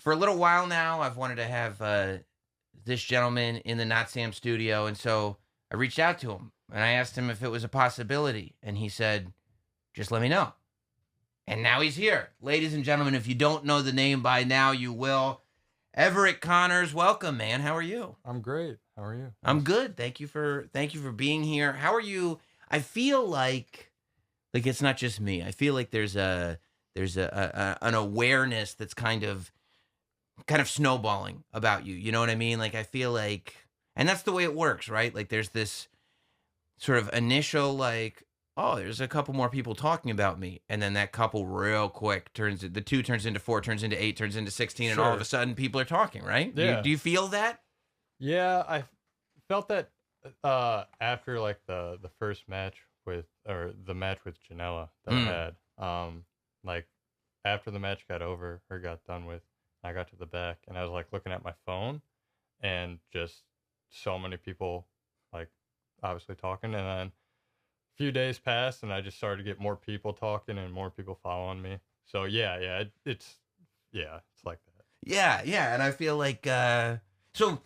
for a little while now, I've wanted to have this gentleman in the Notsam studio, and so I reached out to him and I asked him if it was a possibility, and he said, "Just let me know." And now he's here, ladies and gentlemen. If you don't know the name by now, you will. Everett Connors, welcome, man. How are you? I'm great. How are you? I'm good. Thank you for being here. How are you? I feel like it's not just me. I feel like there's an awareness that's kind of snowballing about you. You know what I mean? Like I feel like, and that's the way it works, right? Like there's this sort of initial like, oh, there's a couple more people talking about me, and then that couple real quick the two turns into four, turns into eight, turns into 16, and all of a Sure. sudden people are talking, right? Do you Yeah. do you feel that? Yeah, I felt that after like the first match with or the match with Janela that I Mm. had. Like after the match got over or got done with, I got to the back and I was like looking at my phone and just so many people like obviously talking, and then a few days passed and I just started to get more people talking and more people following me. So it's like that. Yeah, yeah, and I feel like so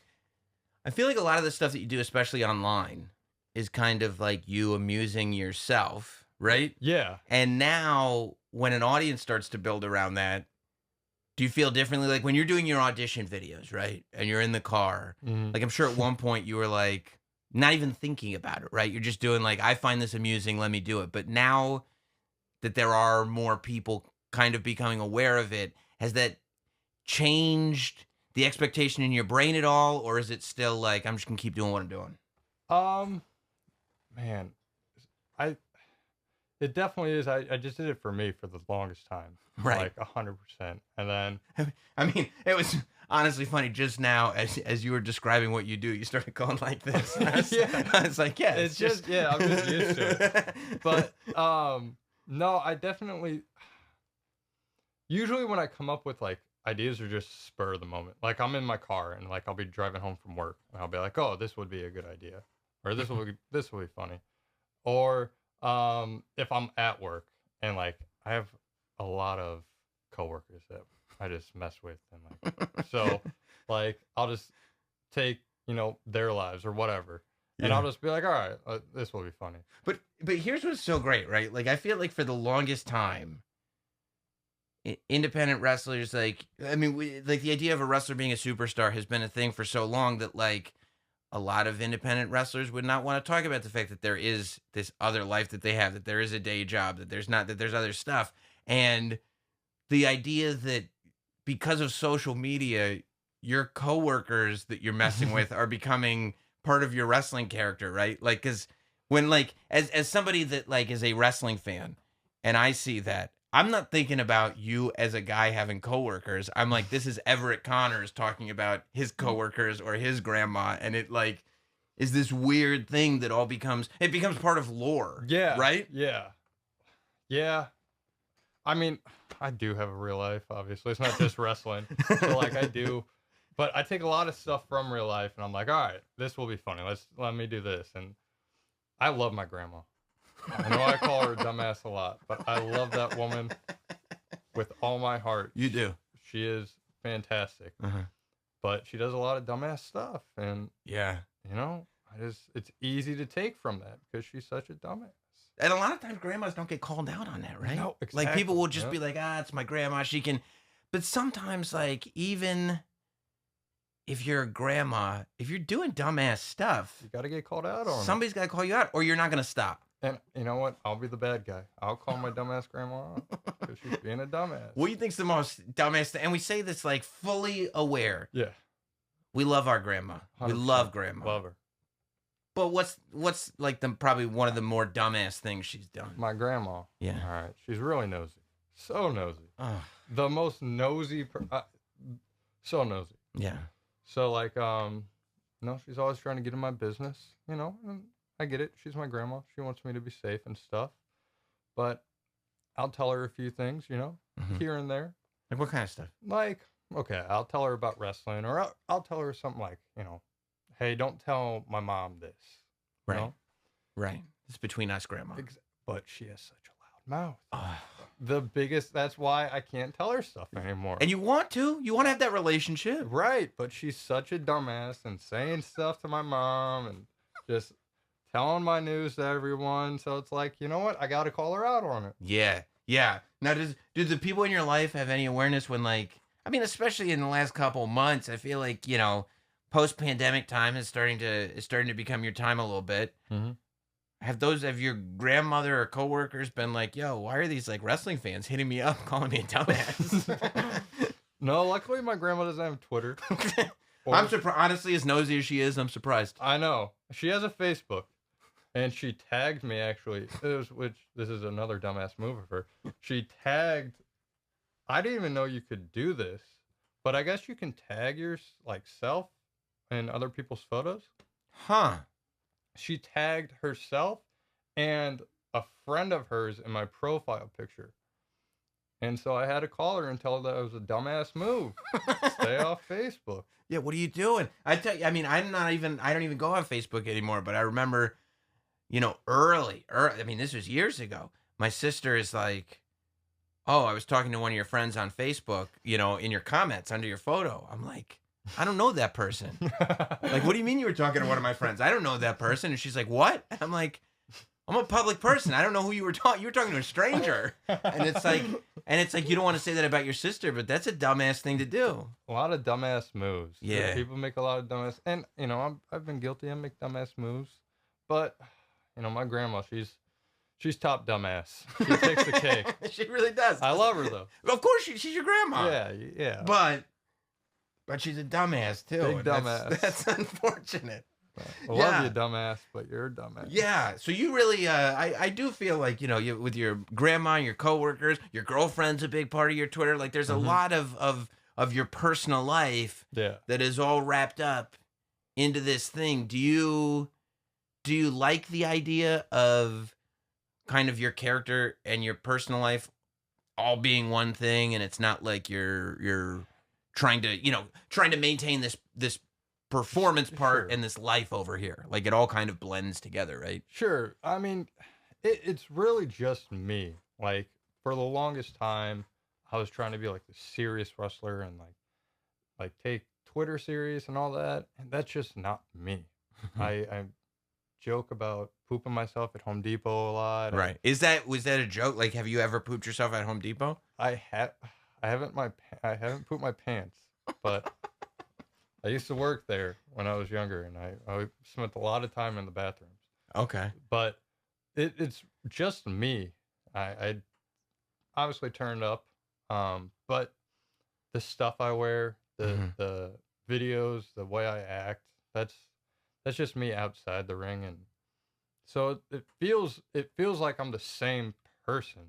I feel like a lot of the stuff that you do, especially online, is kind of like you amusing yourself, right? Yeah. And now, when an audience starts to build around that, do you feel differently? Like when you're doing your audition videos, right? And you're in the car, Hmm. like I'm sure at one point you were like, not even thinking about it, right? You're just doing like, I find this amusing, let me do it. But now that there are more people kind of becoming aware of it, has that changed the expectation in your brain at all? Or is it still like, I'm just gonna keep doing what I'm doing? Um, Man, I it definitely is. I just did it for me for the longest time, Right. like 100%. And then I mean, it was honestly funny just now as you were describing what you do, you started going like this. yeah, I was like, yeah, it's it's just just yeah, I'm just used to it. But no, I definitely usually when I come up with like ideas are just spur of the moment. Like I'm in my car and like I'll be driving home from work and I'll be like, oh, this would be a good idea, or this will be funny. Or if I'm at work and like I have a lot of coworkers that I just mess with and like so like I'll just take, their lives or whatever. And I'll Yeah. just be like, all right, this will be funny. But here's what's so great, right? Like I feel like for the longest time, independent wrestlers, like I mean, like the idea of a wrestler being a superstar has been a thing for so long that like a lot of independent wrestlers would not want to talk about the fact that there is this other life that they have, that there is a day job, that there's not, that there's other stuff. And the idea that because of social media, your coworkers that you're messing with are becoming part of your wrestling character, right? Like, because when like as somebody that like is a wrestling fan, and I see that, I'm not thinking about you as a guy having coworkers. I'm like, this is Everett Connors talking about his coworkers or his grandma, and it like is this weird thing that all becomes part of lore, Yeah, right? yeah, yeah. I mean, I do have a real life, obviously. It's not just wrestling. So like I do, but I take a lot of stuff from real life and I'm like, all right, this will be funny. Let me do this. And I love my grandma. I know I call her a dumbass a lot, but I love that woman with all my heart. You do. She is fantastic. Uh-huh. But she does a lot of dumbass stuff, and Yeah. it's easy to take from that because she's such a dumbass. And a lot of times grandmas don't get called out on that, right? No, Like people exactly. will just Yeah. be like, ah, it's my grandma. She can, but sometimes, like, even if you're a grandma, if you're doing dumbass stuff, You got to get called out on it. somebody's got to call you out or you're not going to stop. And you know what? I'll be the bad guy. I'll call my dumbass grandma out because she's being a dumbass. What do you think's the most dumbass thing? And we say this like fully aware. Yeah, We love our grandma. We 100%. love grandma. Love her. But what's like the probably one of the more dumbass things she's done? My grandma. Yeah. All right. She's really nosy. So nosy. Oh, The most nosy. So nosy. yeah. So like no, she's always trying to get in my business. And I get it. She's my grandma. She wants me to be safe and stuff. But I'll tell her a few things, Mhm. here and there. Like what kind of stuff? Like, okay, I'll tell her about wrestling, or I'll tell her something like, hey, don't tell my mom this. You Right. know? Right. It's between us, grandma. But she has such a loud mouth. Oh, the biggest. That's why I can't tell her stuff anymore. And you want to have that relationship. Right, but she's such a dumbass and saying stuff to my mom and just telling my news to everyone. So it's like, you know what? I got to call her out on it. Yeah. Yeah. Now, do the people in your life have any awareness when, like, I mean, especially in the last couple months, I feel like, you know, post-pandemic time is starting to become your time a little bit. Mm-hmm. Have your grandmother or coworkers been like, yo, why are these like wrestling fans hitting me up, calling me a dumbass? No, luckily my grandma doesn't have Twitter. I'm surprised. Honestly, as nosy as she is, I'm surprised. I know. She has a Facebook. And she tagged me, actually, which this is another dumbass move of her. She tagged, I didn't even know you could do this, but I guess you can tag your, like, self in other people's photos. Huh. She tagged herself and a friend of hers in my profile picture. And so I had to call her and tell her that it was a dumbass move. Stay off Facebook. Yeah, what are you doing? I tell you, I mean, I don't even go on Facebook anymore, but I remember, you know, early, I mean, this was years ago. My sister is like, oh, I was talking to one of your friends on Facebook, you know, in your comments under your photo. I'm like, I don't know that person. Like, what do you mean you were talking to one of my friends? I don't know that person. And she's like, what? And I'm like, I'm a public person. I don't know who you were talking. You were talking to a stranger. And it's like, you don't want to say that about your sister, but that's a dumbass thing to do. A lot of dumbass moves. Yeah. People make a lot of dumbass, and you know, I've been guilty. I make dumbass moves, but you know, my grandma, she's top dumbass. She takes the cake. She really does. I love her though. Of course, she's your grandma. Yeah, yeah. But she's a dumbass too. Big dumbass. That's unfortunate. I love you, dumbass, but you're a dumbass. Yeah. So you really, I do feel like, you know, with your grandma, your coworkers, your girlfriend's a big part of your Twitter. Like, there's a lot of your personal life that is all wrapped up into this thing. Do you like the idea of kind of your character and your personal life all being one thing, and it's not like you're trying to maintain this performance part and this life over here? Like, it all kind of blends together, right? Sure. I mean, it's really just me. Like, for the longest time, I was trying to be like the serious wrestler and like take Twitter serious and all that, and that's just not me. I joke about pooping myself at Home Depot a lot. Right. Was that a joke? Like, have you ever pooped yourself at Home Depot? I haven't pooped my pants, but I used to work there when I was younger, and I spent a lot of time in the bathrooms. Okay. But it's just me. I obviously turned up, but the stuff I wear, the videos, the way I act, that's just me outside the ring, and so it feels like I'm the same person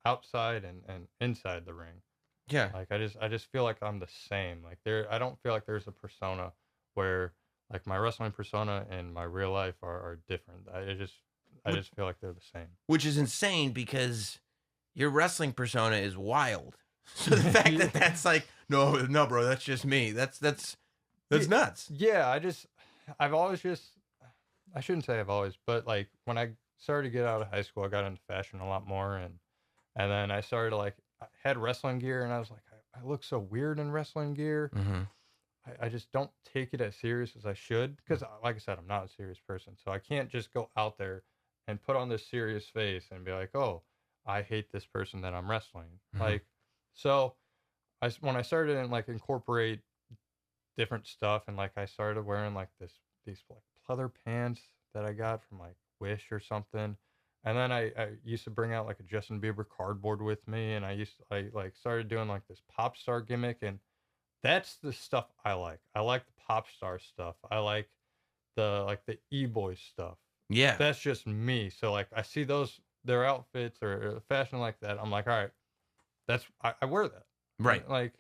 outside and inside the ring. Yeah. Like, I just feel like I'm the same. Like, I don't feel like there's a persona where, like, my wrestling persona and my real life are different. I just feel like they're the same. Which is insane, because your wrestling persona is wild. So the fact that that's like, no, bro, that's just me. That's nuts. Yeah, I've always I shouldn't say I've always, but like, when I started to get out of high school, I got into fashion a lot more, and then I started to, like, I had wrestling gear, and I was like, I look so weird in wrestling gear. I just don't take it as serious as I should, because, like I said, I'm not a serious person, so I can't just go out there and put on this serious face and be like, oh, I hate this person that I'm wrestling. Like, so when I started to, like, incorporate different stuff, and like, I started wearing like these like pleather pants that I got from like Wish or something. And then I used to bring out like a Justin Bieber cardboard with me, and I like started doing like this pop star gimmick, and that's the stuff I like. I like the pop star stuff. I like the eBoy stuff. Yeah. That's just me. So like, I see their outfits or fashion like that, I'm like, all right, I wear that. Right. Like,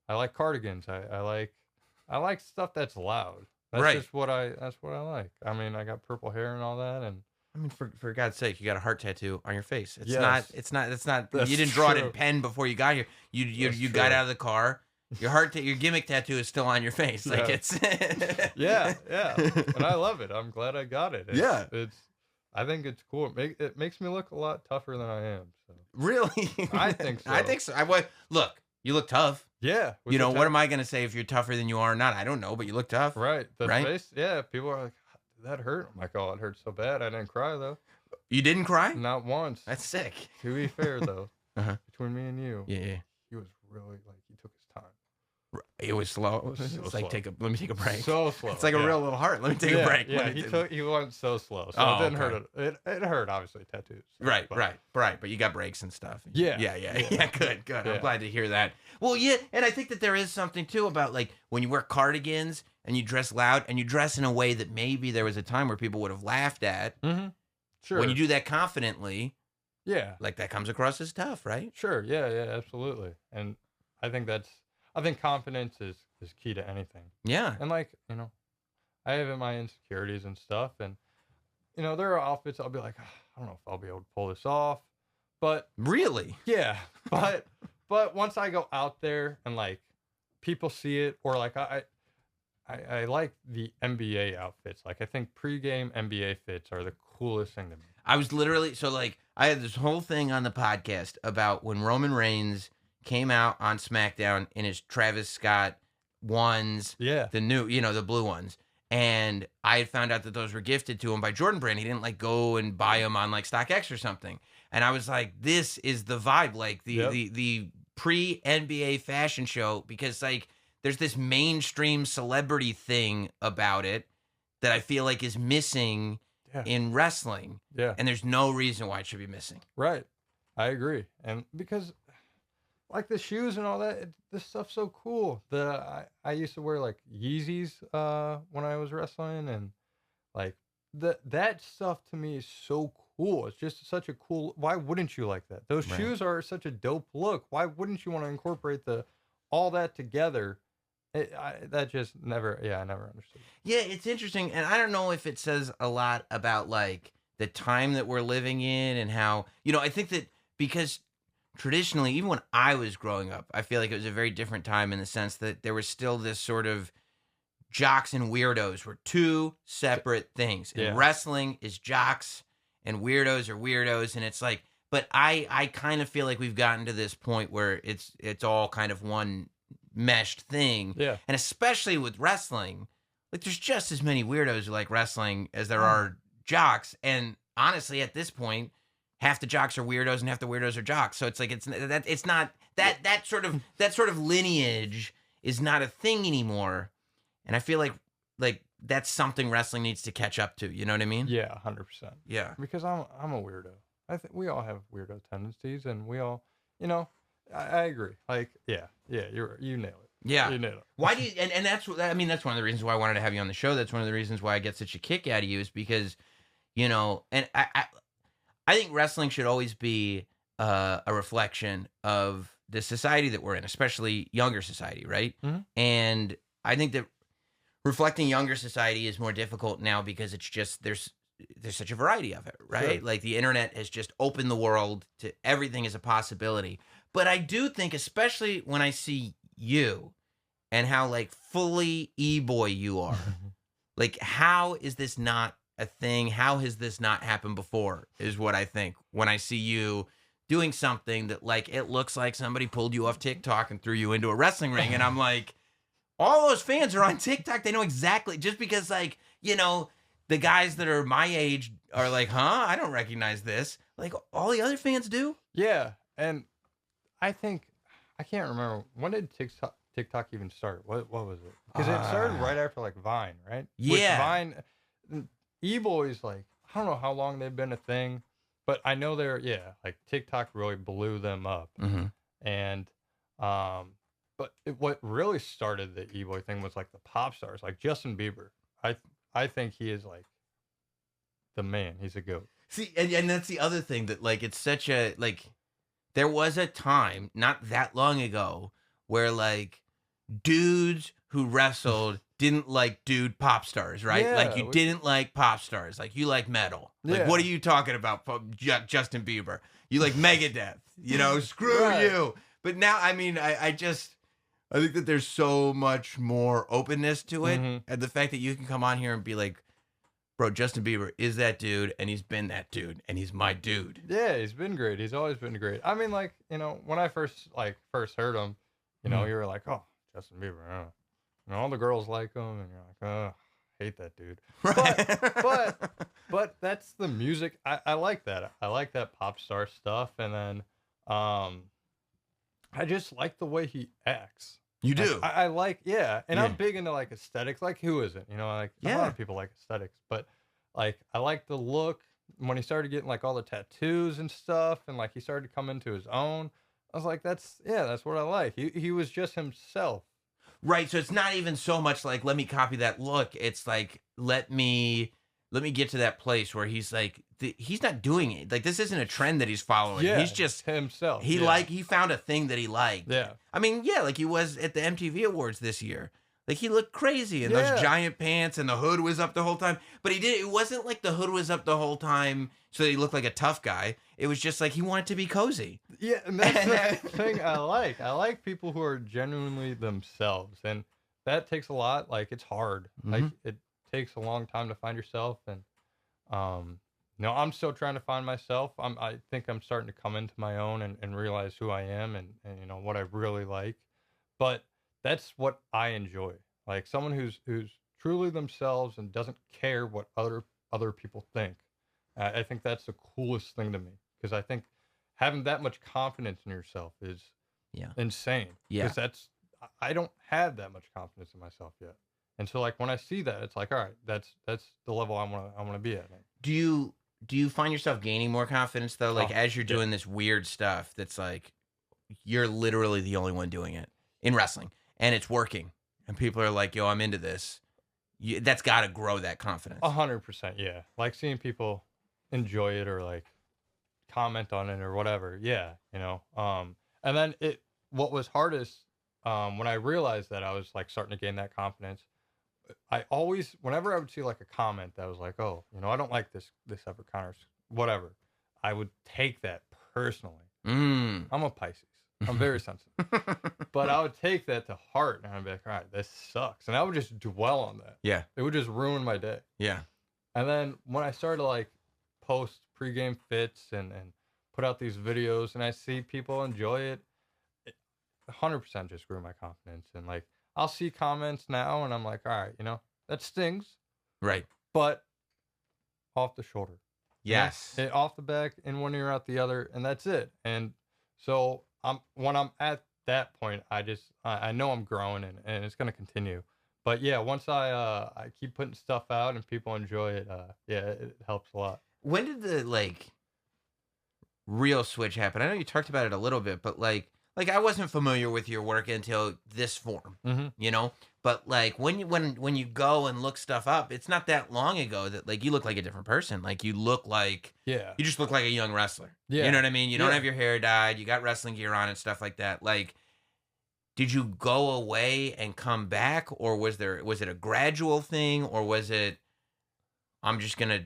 I like cardigans. I like stuff that's loud. That's right. Just that's what I like. I mean, I got purple hair and all that, and I mean, for God's sake, you got a heart tattoo on your face. It's Yes. not. That's You didn't draw it true. in pen before you got here. You That's got true. out of the car. Your gimmick tattoo is still on your face. Like, Yeah. it's yeah, and I love it. I'm glad I got it. It's I think it's cool. It makes me look a lot tougher than I am. So Really? I think so. I think so. Look, you look tough. Yeah. With You the know, what am I gonna say if you're tougher than you are or not? I don't know, but you look tough. right. The Right? face. Yeah. People are like, did that hurt? I'm like, oh, it hurt so bad. I didn't cry though. You didn't cry? Not once. That's sick. To be fair though, Uh-huh. between me and you, Yeah. he was really like he took his time. It was slow. So It's like slow. let me take a break. So slow. It's like a yeah. real little heart. Let me take a break. Yeah, Let me he went so slow, so Oh, it didn't okay. hurt. It hurt obviously tattoos. So, Right, but- right. But you got breaks and stuff. Yeah, Yeah. yeah. Good. I'm Yeah. glad to hear that. Well, yeah, and I think that there is something too about like when you wear cardigans and you dress loud and you dress in a way that maybe there was a time where people would have laughed at. Mm-hmm. Sure. When you do that confidently, yeah. like that comes across as tough, right? Sure. Yeah. Absolutely. And I think confidence is key to anything. Yeah. And like I have my insecurities and stuff, and there are outfits I'll be like, "Ah, I don't know if I'll be able to pull this off, but Really? yeah, but once I go out there and like people see it, or like I like the NBA outfits. Like I think pregame NBA fits are the coolest thing to me. I was literally I had this whole thing on the podcast about when Roman Reigns came out on SmackDown in his Travis Scott ones, Yeah. the new, the blue ones. And I had found out that those were gifted to him by Jordan Brand. He didn't like go and buy them on like StockX or something. And I was like, this is the vibe, like the pre-NBA fashion show, because like there's this mainstream celebrity thing about it that I feel like is missing in wrestling. Yeah. And there's no reason why it should be missing. Right. I agree. And because like the shoes and all that, this stuff's so cool. I used to wear like Yeezys when I was wrestling, and like that stuff to me is so cool. It's just such a cool. Why wouldn't you like that? Those shoes are such a dope look. Why wouldn't you want to incorporate all that together? That just never. Yeah, I never understood. Yeah, it's interesting, and I don't know if it says a lot about like the time that we're living in and how I think that because traditionally, even when I was growing up, I feel like it was a very different time in the sense that there was still this sort of jocks and weirdos were two separate things. And wrestling is jocks and weirdos are weirdos. And it's like, but I kind of feel like we've gotten to this point where it's all kind of one meshed thing. Yeah. And especially with wrestling, like there's just as many weirdos who like wrestling as there are jocks. And honestly, at this point, half the jocks are weirdos and half the weirdos are jocks. So it's like it's not that sort of lineage is not a thing anymore. And I feel like that's something wrestling needs to catch up to. You know what I mean? Yeah, 100%. Yeah. Because I'm a weirdo. I think we all have weirdo tendencies, and we all, I agree. Like, yeah, you nailed it. Yeah. You nailed it. Why do you? And that's one of the reasons why I wanted to have you on the show. That's one of the reasons why I get such a kick out of you is because, and I think wrestling should always be a reflection of the society that we're in, especially younger society, right? Mm-hmm. And I think that reflecting younger society is more difficult now because it's just there's such a variety of it, right? Sure. Like the internet has just opened the world to everything as a possibility. But I do think, especially when I see you and how like fully eBoy you are, like how is this not a thing? How has this not happened before is what I think when I see you doing something that like it looks like somebody pulled you off TikTok and threw you into a wrestling ring. And I'm like, all those fans are on TikTok. They know exactly, just because like, the guys that are my age are like, huh? I don't recognize this. Like all the other fans do. Yeah. And I think, I can't remember, when did TikTok even start? What was it? Because it started right after like Vine, right? Yeah. Which Vine, eBoys, like, I don't know how long they've been a thing, but I know like TikTok really blew them up. Mm-hmm. And, but what really started the eBoy thing was like the pop stars, like Justin Bieber. I think he is like the man. He's a goat. See, and that's the other thing that like it's such a like there was a time not that long ago where like dudes who wrestled didn't like dude pop stars, right? Yeah, like you didn't like pop stars, like you like metal. Like Yeah. what are you talking about, Justin Bieber? You like Megadeth, screw Right. you. But now, I mean, I think that there's so much more openness to it, Mhm. and the fact that you can come on here and be like, Bro, Justin Bieber is that dude, and he's been that dude, and he's my dude. Yeah, he's been great. He's always been great. I mean, like, when I first heard him, Mhm. you were like, oh, Justin Bieber. All the girls like him, and you're like, oh, hate that dude. But Right. but that's the music. I like that. I like that pop star stuff, and then um, I just like the way he acts. You Like do. I like, yeah, and Yeah. I'm big into like aesthetics. Like who isn't? Like a lot Yeah. of people like aesthetics, but like I like the look when he started getting like all the tattoos and stuff, and like he started to come into his own. I was like, that's what I like. He was just himself. Right, so it's not even so much like, "Let me copy that look," it's like, let me get to that place where he's like he's not doing it, like, this isn't a trend that he's following, he's Yeah, just himself. Yeah, he found a thing that he liked. yeah, I mean, yeah, like he was at the MTV Awards this year. Like he looked crazy in those yeah, giant pants and the hood was up the whole time. But it wasn't like the hood was up the whole time so that he looked like a tough guy. It was just like he wanted to be cozy. yeah. And that's the thing I like. I like people who are genuinely themselves, and that takes a lot. Like it's hard. Like Mhm. it takes a long time to find yourself, and Um, no, I'm still trying to find myself. I think I'm starting to come into my own and realize who I am and what I really like. But that's what I enjoy. Like someone who's truly themselves and doesn't care what other people think. I think that's the coolest thing to me because I think having that much confidence in yourself is Yeah. insane. Yeah. Because I don't have that much confidence in myself yet. And so like when I see that, it's like, all right, that's the level I wanna be at. Do you find yourself gaining more confidence though? Like Oh, as you're yeah. doing this weird stuff that's like you're literally the only one doing it in wrestling and it's working and people are like, yo, I'm into this. That's got to grow that confidence. 100%, yeah. Like seeing people enjoy it or like comment on it or whatever. Yeah. And then what was hardest when I realized that I was like starting to gain that confidence, I always whenever I would see like a comment that was like, "Oh, I don't like this Everett Connors, whatever." I would take that personally. Mm. I'm a Pisces. I'm very sensitive. But I would take that to heart and I'd be like, all right, this sucks. And I would just dwell on that. Yeah. It would just ruin my day. Yeah. And then when I started to like post pregame fits and put out these videos and I see people enjoy it 100% just grew my confidence. And like, I'll see comments now and I'm like, all right, that stings, Right. but off the shoulder. Yes. Off the back in one ear out the other, and that's it. And so when I'm at that point, I know I'm growing and it's gonna continue. But yeah, once I keep putting stuff out and people enjoy it, yeah, it helps a lot. When did the real switch happen? I know you talked about it a little bit, but like I wasn't familiar with your work until this form, Mm-hmm. you know? But like when you go and look stuff up, it's not that long ago that like you look like a different person. Like you look like Yeah, you just look like a young wrestler. yeah, You know what I mean? You don't yeah. have your hair dyed, you got wrestling gear on and stuff like that. Like did you go away and come back or was it a gradual thing or was it I'm just going to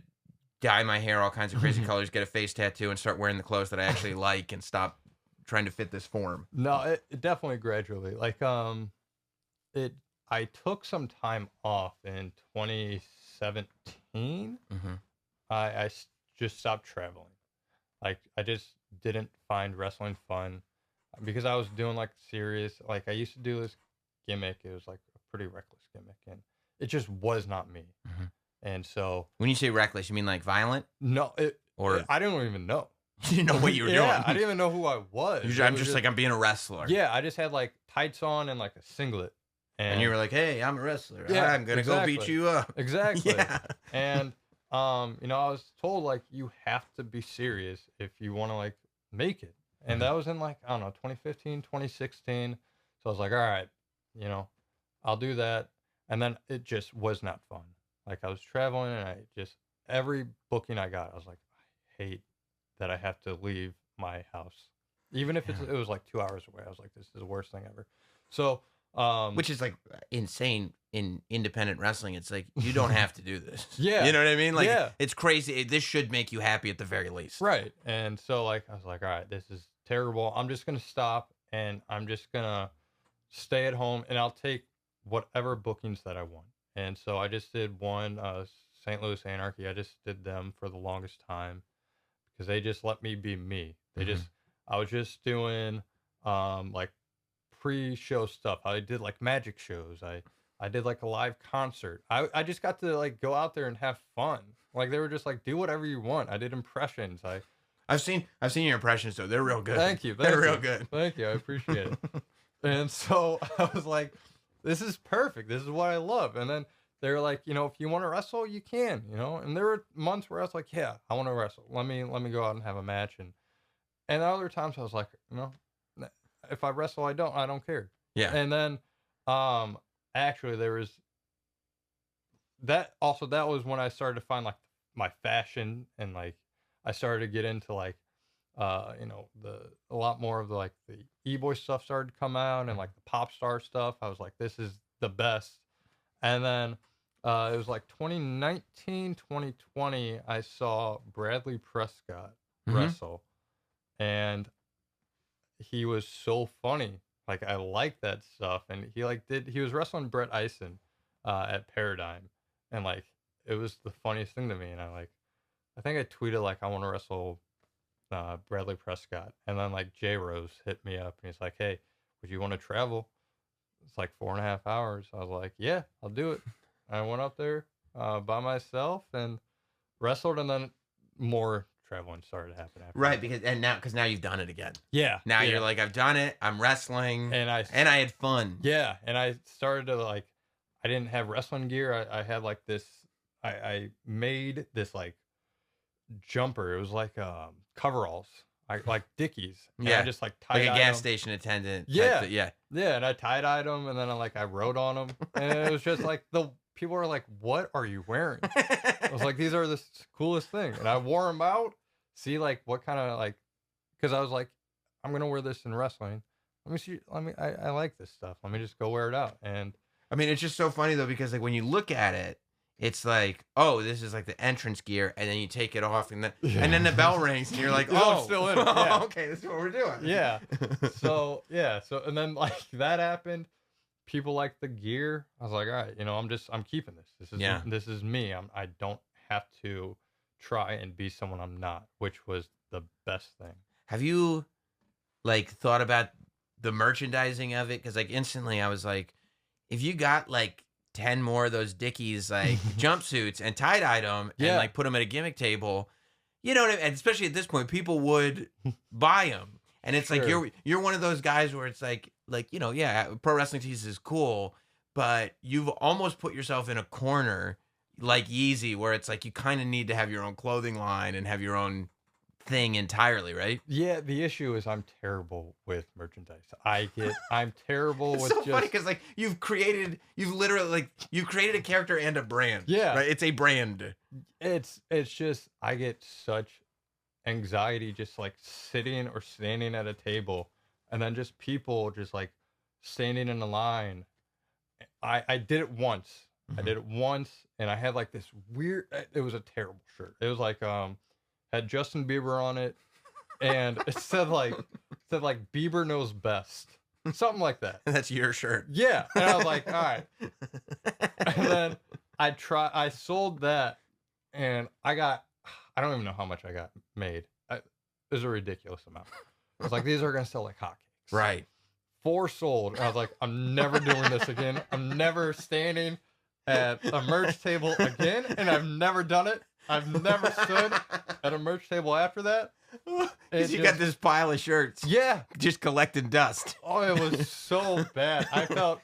dye my hair all kinds of crazy colors, get a face tattoo and start wearing the clothes that I actually like and stop trying to fit this form? No, it definitely gradually. Like it. I took some time off in 2017. Mhm. Just stopped traveling. Like I just didn't find wrestling fun because I was doing like serious. Like I used to do this gimmick. It was like a pretty reckless gimmick, and it just was not me. Mhm. And so When you say reckless, you mean like violent no, or I don't even know. you didn't know what you were Yeah, doing? I didn't even know who I was. It I'm was just like I'm being a wrestler. yeah, I just had like tights on and like a singlet. And you were like, "Hey, I'm a wrestler. Yeah, I'm going to go beat exactly. you up." Exactly. Yeah. And I was told like you have to be serious if you want to like make it. And that was in like, I don't know, 2015, 2016. So I was like, all right, I'll do that. And then it just was not fun. Like I was traveling and every booking I got, I was like, I hate that I have to leave my house. Even if it was like 2 hours away. I was like, this is the worst thing ever. So, Which is like insane in independent wrestling. It's like you don't have to do this. Yeah. You know what I mean? Like Yeah. it's crazy. This should make you happy at the very least. right. And so like I was like, all right, this is terrible. I'm just gonna stop and I'm just gonna stay at home and I'll take whatever bookings that I want. And so I just did one St. Louis Anarchy. I just did them for the longest time because they just let me be me. I was just doing like pre-show stuff. I did like magic shows. I did like a live concert. I just got to like go out there and have fun. Like they were just like, do whatever you want. I did impressions. I've seen your impressions though. They're real good. Thank you. They're real good. Thank you. I appreciate it. And so I was like, this is perfect. This is what I love. And then they're like, you know, if you want to wrestle, you can, you know. And there were months where I was like, yeah, I want to wrestle. Let me go out and have a match. And other times I was like, you know, if I wrestle, I don't care. Yeah. And then actually there was that was when I started to find like my fashion, and like I started to get into like you know, a lot more of the like the eBoy stuff started to come out, and like the pop star stuff. I was like, this is the best. And then it was like 2019, 2020, I saw Bradley Prescott wrestle, and he was so funny. Like I like that stuff, and he was wrestling Brett Eisen at Paradigm, and like it was the funniest thing to me. And I think I tweeted like I want to wrestle Bradley Prescott, and then like J Rose hit me up and he's like, hey, would you want to travel? It's like 4.5 hours. I was like, yeah, I'll do it. I went up there by myself and wrestled, and then more traveling started to happen after Right, that. because now you've done it again. Yeah. Now you're like, I've done it. I'm wrestling, and I had fun. Yeah, and I started to like, I didn't have wrestling gear. I had like this. I made this like jumper. It was like coveralls. I like Dickies. And I just like tied like a gas station attendant. Yeah, Yeah. And I tie-dyed them, and then I wrote on them, and it was just like the people were like, "What are you wearing?" I was like, "These are the coolest thing," and I wore them out. See like what kind of like, because I was like, I'm gonna wear this in wrestling. Let me see. I like this stuff. Let me just go wear it out. And I mean, it's just so funny though, because like when you look at it, it's like, oh, this is like the entrance gear, and then you take it off, and then the bell rings, and you're like, oh, I'm still in it. Yeah. Okay, this is what we're doing. Yeah. So and then like that happened. People like the gear. I was like, all right, you know, I'm keeping this. This is me. I don't have to try and be someone I'm not, which was the best thing. Have you like thought about the merchandising of it? Because like instantly I was like, if you got like 10 more of those Dickies like jumpsuits and tie-dyed them and like put them at a gimmick table, you know what I mean? And especially at this point, people would buy them. And it's like you're one of those guys where it's like you know, yeah, pro wrestling tees is cool, but you've almost put yourself in a corner like Yeezy, where it's like you kind of need to have your own clothing line and have your own thing entirely, right? Yeah, the issue is I'm terrible with merchandise. I'm terrible it's with so funny because like you've created a character and a brand. Yeah, right. It's a brand. It's just I get such anxiety just like sitting or standing at a table, and then just people just like standing in a line. I did it once. I did it once, and I had like this weird. It was a terrible shirt. It was like had Justin Bieber on it, and it said like Bieber knows best, something like that. That's your shirt. Yeah, and I was like, all right. And then I sold that, and I don't even know how much I got made. It was a ridiculous amount. I was like, these are gonna sell like hotcakes. Right. 4 sold. And I was like, I'm never doing this again. I'm never standing at a merch table again, and I've never done it. I've never stood at a merch table after that. Because you got this pile of shirts. Yeah. Just collecting dust. Oh, it was so bad. I felt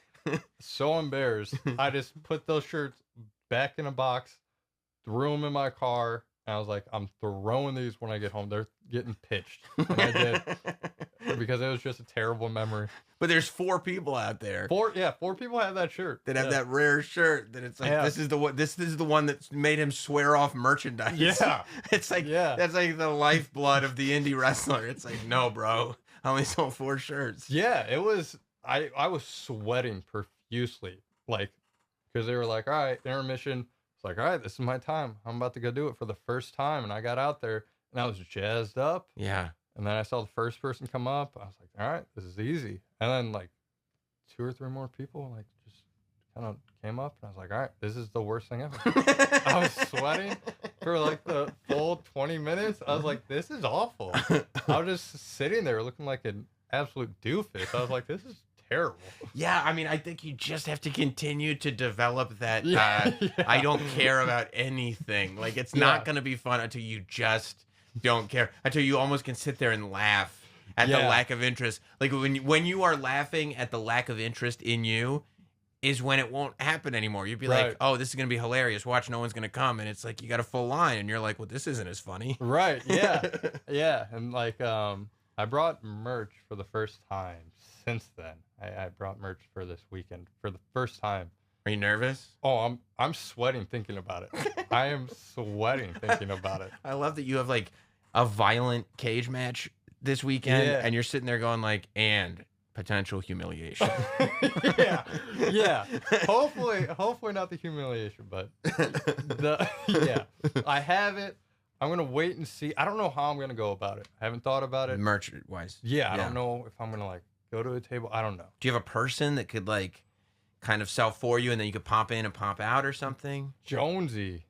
so embarrassed. I just put those shirts back in a box, threw them in my car, and I was like, I'm throwing these when I get home. They're getting pitched. And I did. Because it was just a terrible memory. But there's 4 people out there. 4 people have that shirt. That have that rare shirt that it's like this is the one that made him swear off merchandise. Yeah. It's like that's like the lifeblood of the indie wrestler. It's like, no, bro. I only sold 4 shirts. Yeah, it was I was sweating profusely. Like, because they were like, all right, intermission. It's like, all right, this is my time. I'm about to go do it for the first time. And I got out there and I was jazzed up. Yeah. And then I saw the first person come up. I was like, all right, this is easy. And then like 2 or 3 more people like just kind of came up, and I was like, all right, this is the worst thing ever. I was sweating for like the full 20 minutes. I was like, this is awful. I was just sitting there looking like an absolute doofus. I was like, this is terrible. Yeah, I mean, I think you just have to continue to develop that. Yeah, yeah. I don't care about anything. Like, it's not going to be fun until you just don't care. Until you almost can sit there and laugh at the lack of interest. Like, when you are laughing at the lack of interest in you, is when it won't happen anymore. You'd be like, oh, this is going to be hilarious. Watch, no one's going to come. And it's like, you got a full line. And you're like, well, this isn't as funny. Right, yeah. Yeah, and like, I brought merch for the first time since then. I brought merch for this weekend for the first time. Are you nervous? Oh, I'm sweating thinking about it. I am sweating thinking about it. I love that you have like a violent cage match this weekend. Yeah. And you're sitting there going like, and potential humiliation. yeah. Hopefully not the humiliation, but I have it. I'm gonna wait and see. I don't know how I'm gonna go about it. I haven't thought about it. Merch wise. Yeah, I don't know if I'm gonna like go to a table. I don't know. Do you have a person that could like kind of sell for you and then you could pop in and pop out or something? Jonesy.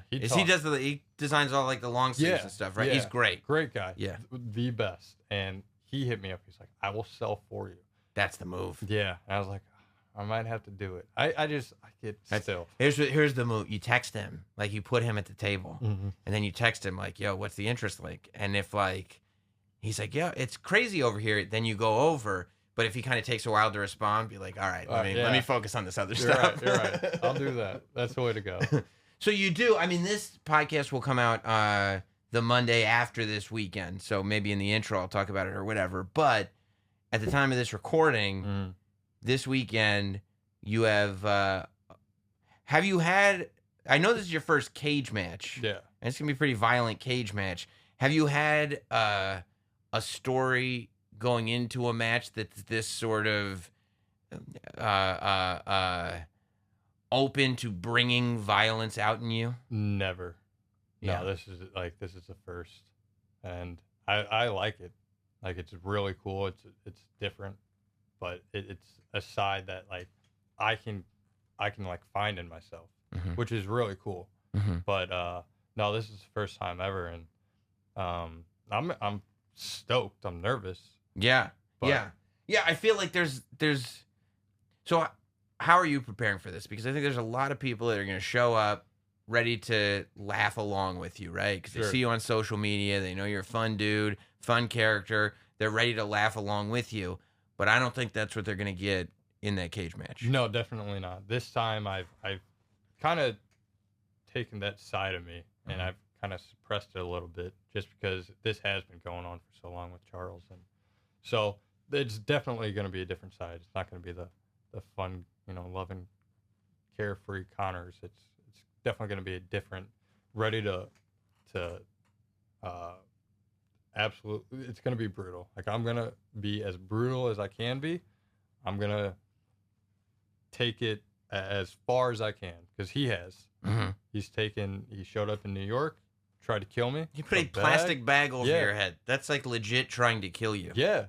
He designs all like the long sleeves and stuff, right? Yeah. He's great. Great guy. Yeah. The best. And he hit me up. He's like, I will sell for you. That's the move. Yeah. And I was like, I might have to do it. I get still. Here's the move. You text him, like you put him at the table, and then you text him like, yo, what's the interest like? And if like he's like, yeah, it's crazy over here, then you go over. But if he kind of takes a while to respond, be like, all right, let me focus on this other stuff. You're right. I'll do that. That's the way to go. So you do. I mean, this podcast will come out the Monday after this weekend. So maybe in the intro I'll talk about it or whatever. But at the time of this recording, this weekend you have you had? I know this is your first cage match. Yeah, and it's gonna be a pretty violent cage match. Have you had a story going into a match that's this sort of open to bringing violence out in you? Never. Yeah. No, this is the first, and I like it. Like, it's really cool. It's different, but it's a side that like I can like find in myself, which is really cool. But no, this is the first time ever, and I'm stoked. I'm nervous. Yeah. But Yeah. I feel like there's. So, how are you preparing for this? Because I think there's a lot of people that are going to show up ready to laugh along with you, right? Because they see you on social media, they know you're a fun dude, fun character. They're ready to laugh along with you. But I don't think that's what they're going to get in that cage match. No, definitely not. This time I've kind of taken that side of me, and I've kind of suppressed it a little bit, just because this has been going on for so long with Charles, and so it's definitely going to be a different side. It's not going to be the fun, loving, carefree Connors. It's definitely going to be a different, ready to absolutely. It's going to be brutal. Like, I'm going to be as brutal as I can be. I'm going to take it as far as I can, because he has. He showed up in New York, tried to kill me. You put a plastic bag over your head. That's like legit trying to kill you. Yeah.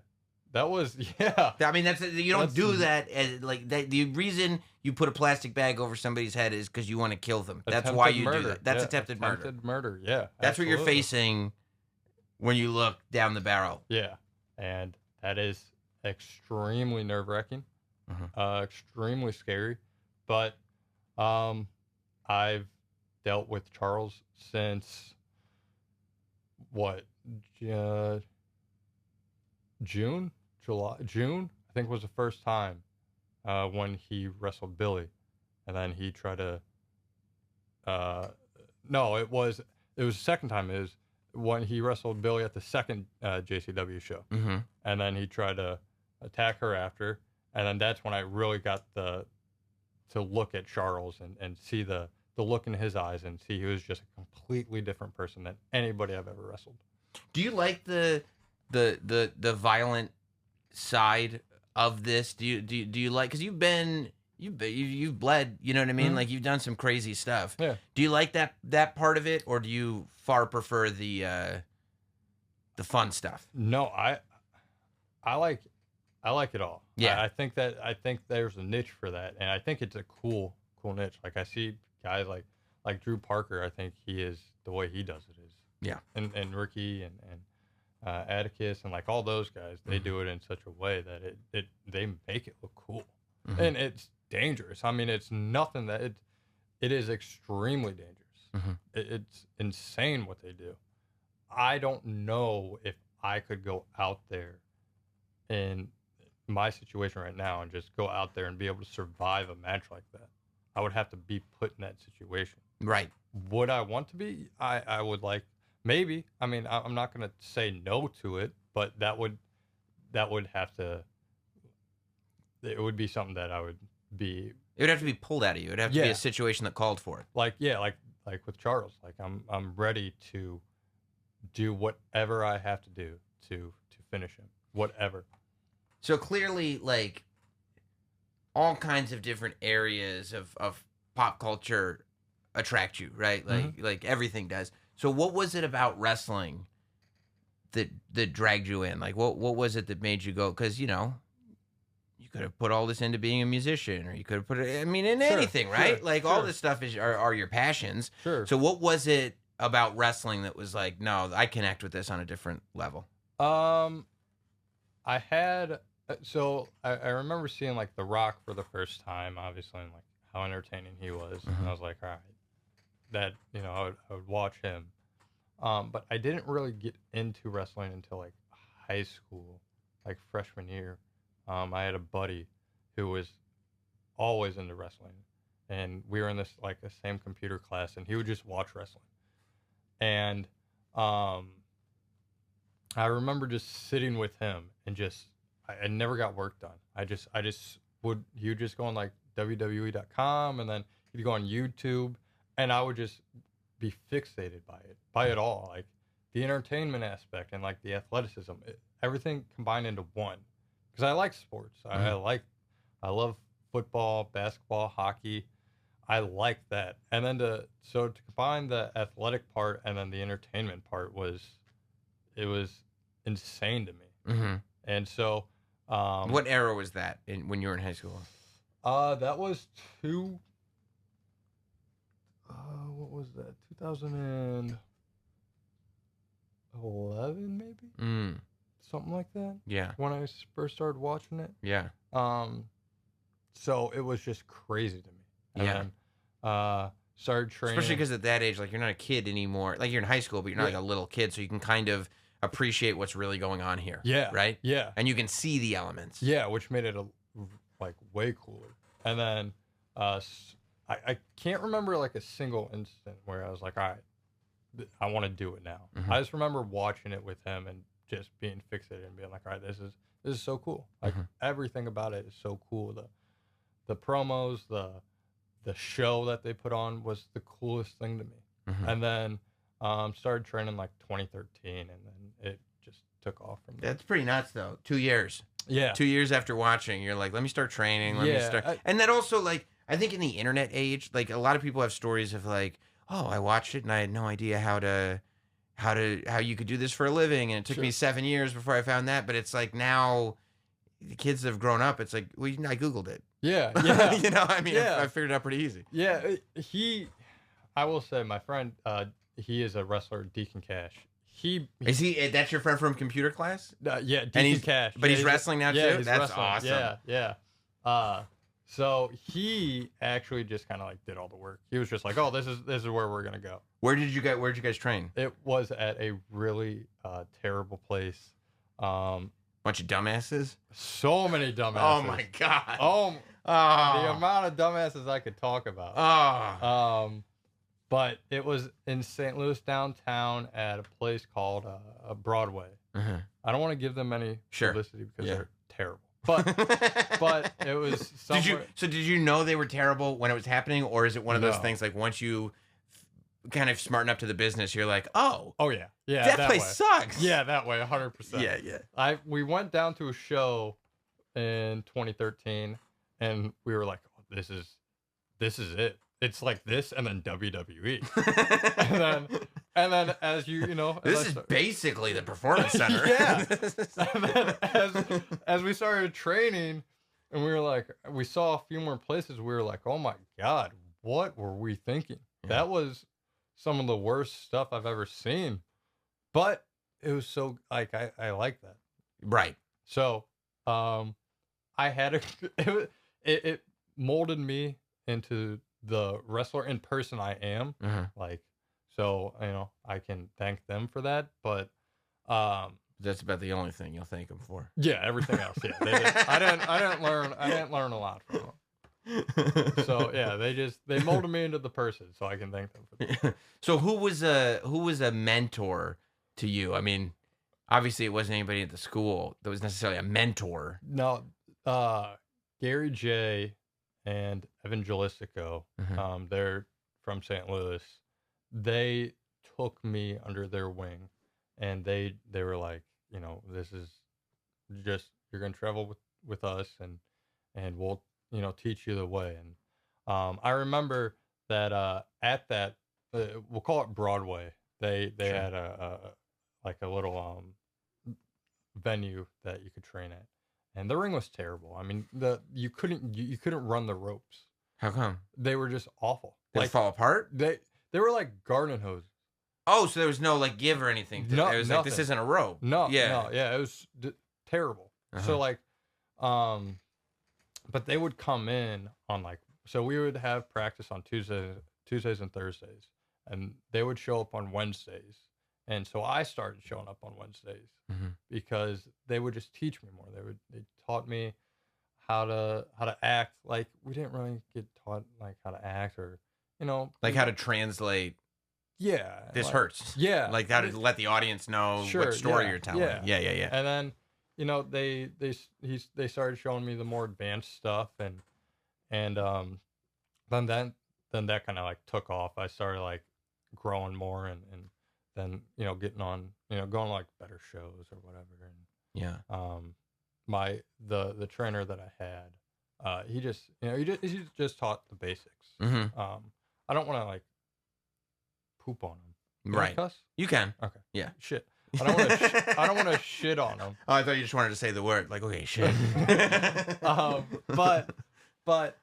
That was, I mean, you don't do that as, like that. The reason you put a plastic bag over somebody's head is because you want to kill them. That's why you do that. That's attempted murder. Attempted murder, yeah. That's what you're facing when you look down the barrel. Yeah, and that is extremely nerve-wracking, extremely scary. But I've dealt with Charles since June, I think, was the first time when he wrestled Billy, and then he tried to. No, it was the second time. It was when he wrestled Billy at the second JCW show, and then he tried to attack her after, and then that's when I really got to look at Charles and see the look in his eyes and see he was just a completely different person than anybody I've ever wrestled. Do you like the violent side of this? Do you like, because you've bled, you know what I mean? Like, you've done some crazy stuff. Yeah. Do you like that part of it, or do you far prefer the fun stuff? No, I I like it all. Yeah. I think there's a niche for that, and I think it's a cool niche. Like I see guys like Drew Parker. I think he is the way he does it is. Yeah. And Ricky and Atticus and like all those guys, they do it in such a way that they make it look cool, and it's dangerous. I mean, it's nothing that it is extremely dangerous. It's insane what they do. I don't know if I could go out there in my situation right now and just go out there and be able to survive a match like that. I would have to be put in that situation. Right. Would I want to be? I would like, maybe. I mean, I'm not going to say no to it, but that would have to, it would be something that I would be. It would have to be pulled out of you. It would have to be a situation that called for it. Like with Charles, like I'm ready to do whatever I have to do to finish him, whatever. So clearly, like, all kinds of different areas of pop culture attract you, right? Like everything does. So what was it about wrestling that dragged you in? Like, what was it that made you go? Because, you know, you could have put all this into being a musician, or you could have put it, I mean, in anything, right? Like, all this stuff are your passions. Sure. So what was it about wrestling that was like, no, I connect with this on a different level? I had, so I remember seeing like The Rock for the first time, obviously, and like how entertaining he was. And I was like, all right, that, you know, I would watch him. But I didn't really get into wrestling until like high school, like freshman year. I had a buddy who was always into wrestling, and we were in this like the same computer class, and he would just watch wrestling. And I remember just sitting with him and just I never got work done. He would just go on like WWE.com, and then he'd go on YouTube, and I would just be fixated by it all, like the entertainment aspect and like the athleticism, everything combined into one. Because I like sports. I love football, basketball, hockey. I like that. And then to combine the athletic part and then the entertainment part was insane to me. And so what era was that when you were in high school? That was what was that? 2011 maybe? Something like that. Yeah. When I first started watching it. Yeah. So it was just crazy to me. And then, started training. Especially because at that age, like, you're not a kid anymore. Like, you're in high school, but you're not like a little kid, so you can kind of appreciate what's really going on here. Yeah. Right? Yeah. And you can see the elements. Yeah, which made it like way cooler. And then I can't remember like a single instant where I was like, all right, I want to do it now. I just remember watching it with him and just being fixated and being like, all right, this is so cool. Like everything about it is so cool. The promos, the show that they put on was the coolest thing to me. And then started training like 2013, and then it just took off from there. That's pretty nuts, though. 2 years. Yeah. 2 years after watching, you're like, let me start training. Let me start. And that also, like, I think in the internet age, like, a lot of people have stories of like, oh, I watched it and I had no idea how you could do this for a living, and it took me 7 years before I found that. But it's like, now the kids that have grown up, it's like, well, I Googled it. Yeah. You know, I mean, I figured it out pretty easy. Yeah. I will say, my friend, he is a wrestler, Deacon Cash. Is he? That's your friend from computer class? Yeah, Deacon Cash. But he's wrestling now too. He's That's wrestling. awesome. Yeah. So he actually just kind of like did all the work. He was just like, oh, this is where we're gonna go. Where'd you guys train? It was at a really terrible place. Bunch of dumbasses. So many dumbasses. Oh my god. Oh. The amount of dumbasses I could talk about. But it was in St. Louis downtown at a place called Broadway. I don't want to give them any publicity because they're terrible. But it was somewhere. Did you know they were terrible when it was happening, or is it one of those things like once you kind of smarten up to the business, you're like, oh yeah, that place sucks. Yeah, that way, 100%. Yeah. We went down to a show in 2013, and we were like, oh, this is it. It's like this, and then WWE. And then And then as you know, This is basically the performance center. Yeah. And then as we started training, and we were like, we saw a few more places. We were like, oh my God, what were we thinking? Yeah. That was some of the worst stuff I've ever seen. But it was so like I like that. Right. So I had it molded me into the wrestler in person I am. Like, so you know, I can thank them for that. But that's about the only thing you'll thank them for. yeah, everything else. Yeah, I didn't learn a lot from them. So yeah, they molded me into the person, so I can thank them for that. So who was a mentor to you? I mean, obviously it wasn't anybody at the school that was necessarily a mentor. No, Gary J and Evan Jalistico, they're from St. Louis. They took me under their wing, and they were like, you know, this is just, you're gonna travel with us, and we'll, you know, teach you the way. And I remember that at that we'll call it Broadway. They Sure. had a like a little venue that you could train at, and the ring was terrible. I mean, you couldn't run the ropes. How come? They were just awful. Did it fall apart? They were like garden hoses. Oh, so there was no like give or anything. No, it was like, this isn't a rope. No, Yeah. it was terrible. So like, but they would come in on like, so we would have practice on Tuesdays and Thursdays, and they would show up on Wednesdays. And so I started showing up on Wednesdays because they would just teach me more. They taught me how to act. Like, we didn't really get taught like how to act, or, you know, Like how to translate. Yeah. This like, hurts. Yeah. Like how to let the audience know what story you're telling. Yeah. And then, you know, they started showing me the more advanced stuff, and then that kind of like took off. I started like growing more, and then, you know, getting on, you know, going to like better shows or whatever. And yeah. The trainer that I had, he just, you know, he just taught the basics. I don't want to like poop on him. Can I Right. cuss? You can. Okay. Yeah. Shit. I don't want to shit on him. Oh, I thought you just wanted to say the word. Like, okay, shit. But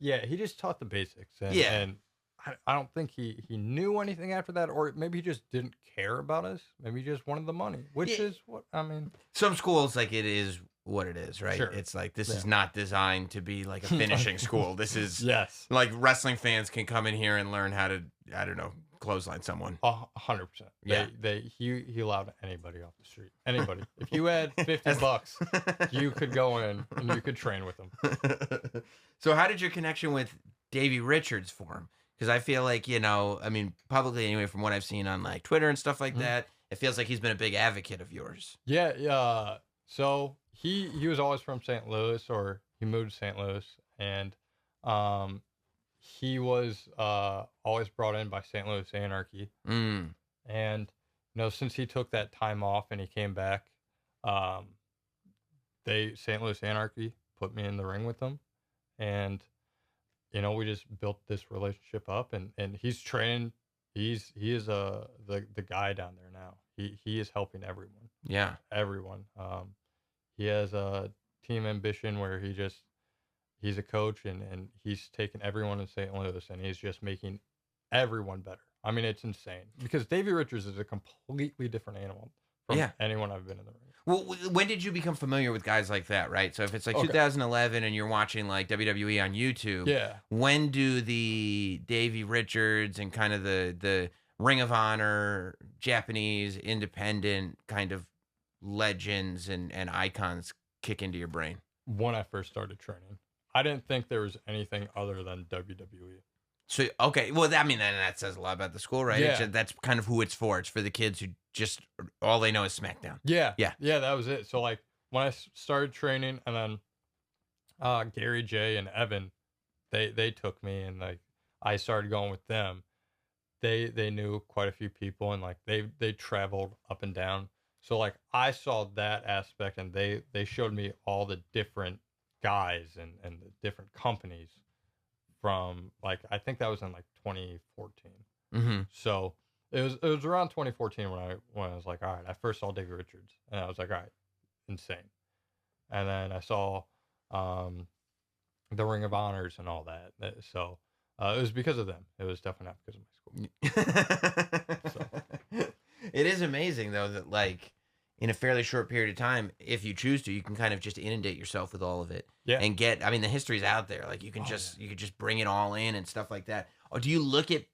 yeah, he just taught the basics. And, Yeah. And I don't think he knew anything after that, or maybe he just didn't care about us. Maybe he just wanted the money, which is what I mean. Some schools, like, it is what it is, right? Sure. It's like, this is not designed to be like a finishing school. This is like wrestling fans can come in here and learn how to, I don't know, clothesline someone. 100%. Yeah. He allowed anybody off the street. Anybody. If you had $50, you could go in and you could train with them. So how did your connection with Davey Richards form? Because I feel like, you know, I mean, publicly anyway, from what I've seen on like Twitter and stuff like that, it feels like he's been a big advocate of yours. Yeah. So he was always from St. Louis, or he moved to St. Louis, and he was always brought in by St. Louis Anarchy. And, you know, since he took that time off and he came back, St. Louis Anarchy put me in the ring with them. And, you know, we just built this relationship up, and he's training. He is the guy down there now. He is helping everyone. Yeah. Everyone. He has a team ambition where he's a coach, and he's taking everyone in St. Louis, and he's just making everyone better. I mean, it's insane, because Davey Richards is a completely different animal from anyone I've been in the ring. Well, when did you become familiar with guys like that, right? So if it's like 2011 and you're watching like WWE on YouTube, when do the Davey Richards and kind of the Ring of Honor, Japanese, independent kind of legends and icons kick into your brain? When I first started training, I didn't think there was anything other than WWE. So, okay. Well, I mean, that says a lot about the school, right? Yeah. That's kind of who it's for. It's for the kids who just, all they know is SmackDown. Yeah. That was it. So like when I started training, and then Gary J and Evan, they took me, and like I started going with them. They knew quite a few people, and like they traveled up and down. So like I saw that aspect, and they showed me all the different guys and the different companies from, like, I think that was in like 2014. So It was around 2014 when I was like, all right, I first saw Digger Richards, and I was like, all right, insane. And then I saw the Ring of Honors and all that. So it was because of them. It was definitely not because of my school. So. It is amazing though that like in a fairly short period of time, if you choose to, you can kind of just inundate yourself with all of it. Yeah. And get, I mean, the history's out there. Like you can you could just bring it all in and stuff like that. Or do you look at,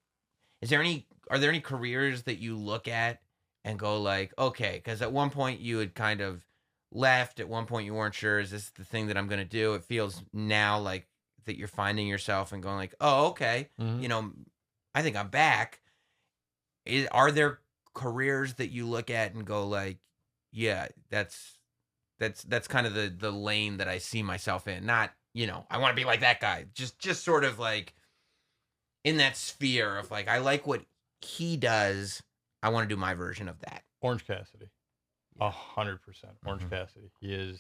are there any careers that you look at and go like, okay, because at one point you had kind of left, at one point you weren't sure, is this the thing that I'm going to do? It feels now like that you're finding yourself and going like, oh, okay, Mm-hmm. I think I'm back. Are there careers that you look at and go like, yeah, that's kind of the lane that I see myself in. Not, I want to be like that guy. Just sort of like in that sphere of like, I like what he does. I want to do my version of that. Orange Cassidy. 100%. Orange Mhm. Cassidy. He is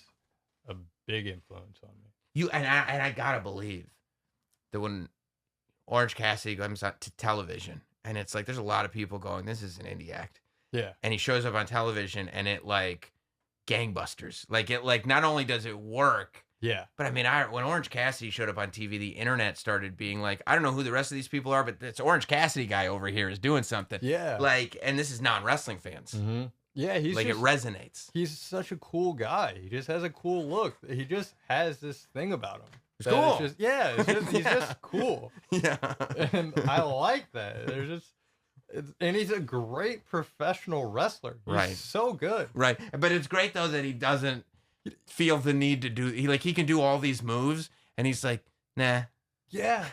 a big influence on me. I gotta believe that when Orange Cassidy comes out to television, and it's like there's a lot of people going, this is an indie act. Yeah. And he shows up on television and it like gangbusters. Like it like not only does it work, Yeah. but I mean, when Orange Cassidy showed up on TV, the internet started being like, I don't know who the rest of these people are, but this Orange Cassidy guy over here is doing something. Yeah. Like, and this is non-wrestling fans. Mm-hmm. Yeah, Like it resonates. He's such a cool guy. He just has a cool look. He just has this thing about him. It's cool. He's just cool. Yeah. And I like that. And he's a great professional wrestler. He's so good. Right. But it's great though that he doesn't feel the need to do, he can do all these moves and he's like, nah. Yeah.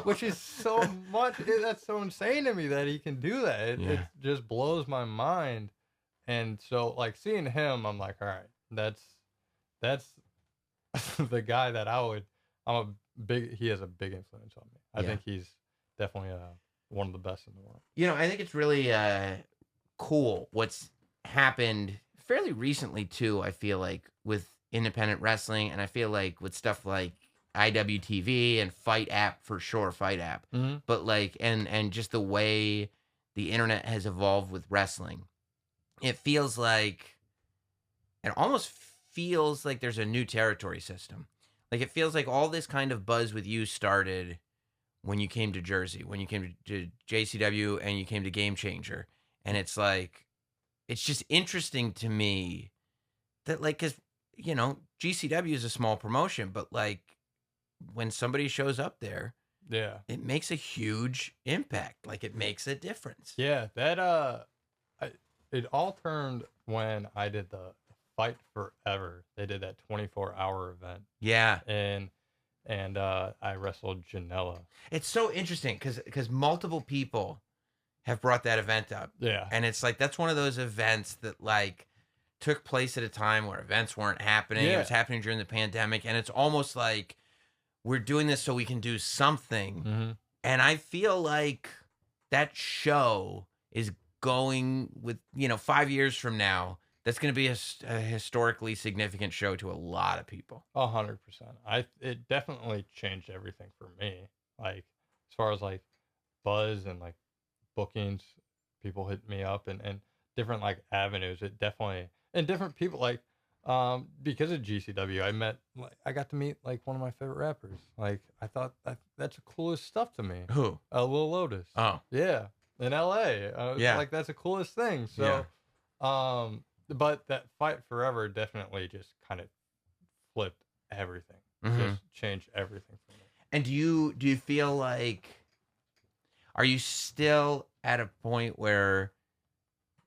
Which is so much, that's so insane to me that he can do that. It just blows my mind. And so like seeing him, I'm like, all right, that's the guy that he has a big influence on me. I think he's definitely one of the best in the world. I think it's really cool what's happened fairly recently too, I feel like, with independent wrestling, and I feel like with stuff like IWTV and Fight App, for sure, Fight App. Mm-hmm. But like and just the way the internet has evolved with wrestling. It almost feels like there's a new territory system. Like it feels like all this kind of buzz with you started when you came to Jersey, when you came to JCW and you came to Game Changer. And it's like, it's just interesting to me that like, cause GCW is a small promotion, but like when somebody shows up there, yeah, it makes a huge impact. Like it makes a difference. Yeah. It all turned when I did the Fight Forever. They did that 24-hour event. Yeah. And I wrestled Janela. It's so interesting because multiple people have brought that event up. Yeah. And it's like, that's one of those events that like took place at a time where events weren't happening. Yeah. It was happening during the pandemic. And it's almost like we're doing this so we can do something. Mm-hmm. And I feel like that show is going with, 5 years from now, that's going to be a historically significant show to a lot of people. 100%. It definitely changed everything for me. Like as far as like buzz and like bookings, people hit me up and different like avenues. It definitely, and different people like because of GCW, I got to meet like one of my favorite rappers. Like I thought that's the coolest stuff to me. Who? Lil Lotus. Oh yeah, in LA. Yeah, like that's the coolest thing. So, but that Fight Forever definitely just kind of flipped everything. Just changed everything for me. And do you feel like, are you still at a point where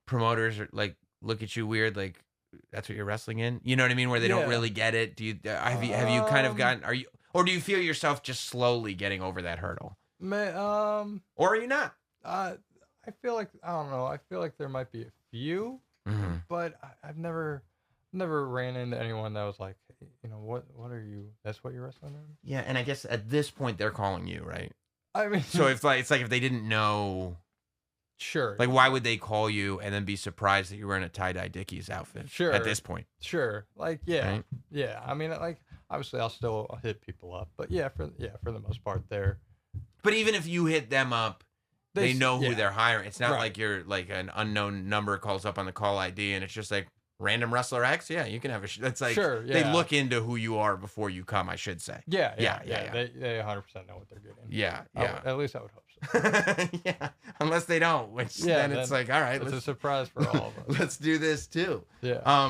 promoters are like look at you weird, like that's what you're wrestling in? You know what I mean? Where they don't really get it. Do you have you kind of gotten, or do you feel yourself just slowly getting over that hurdle? Or are you not? I feel like, I don't know. I feel like there might be a few, but I've never ran into anyone that was like, hey, what are you? That's what you're wrestling in? Yeah, and I guess at this point they're calling you, right? I mean, so it's like if they didn't know. Sure. Like, why would they call you and then be surprised that you're wearing a tie-dye Dickies outfit? Sure. At this point. Sure. Like, yeah. Right? Yeah. I mean, like, obviously I'll still hit people up, but for the most part there. But even if you hit them up, They know who yeah. they're hiring. It's not Right. like you're like an unknown number calls up on the call ID and it's just like random wrestler X. Yeah, you can have a. It's like Sure, they yeah. look into who you are before you come. I should say. Yeah. Yeah. They 100% know what they're getting. Yeah. At least I would hope so. Yeah, unless they don't, which then it's like, all right, it's a surprise for all of us. let's do this too. Yeah.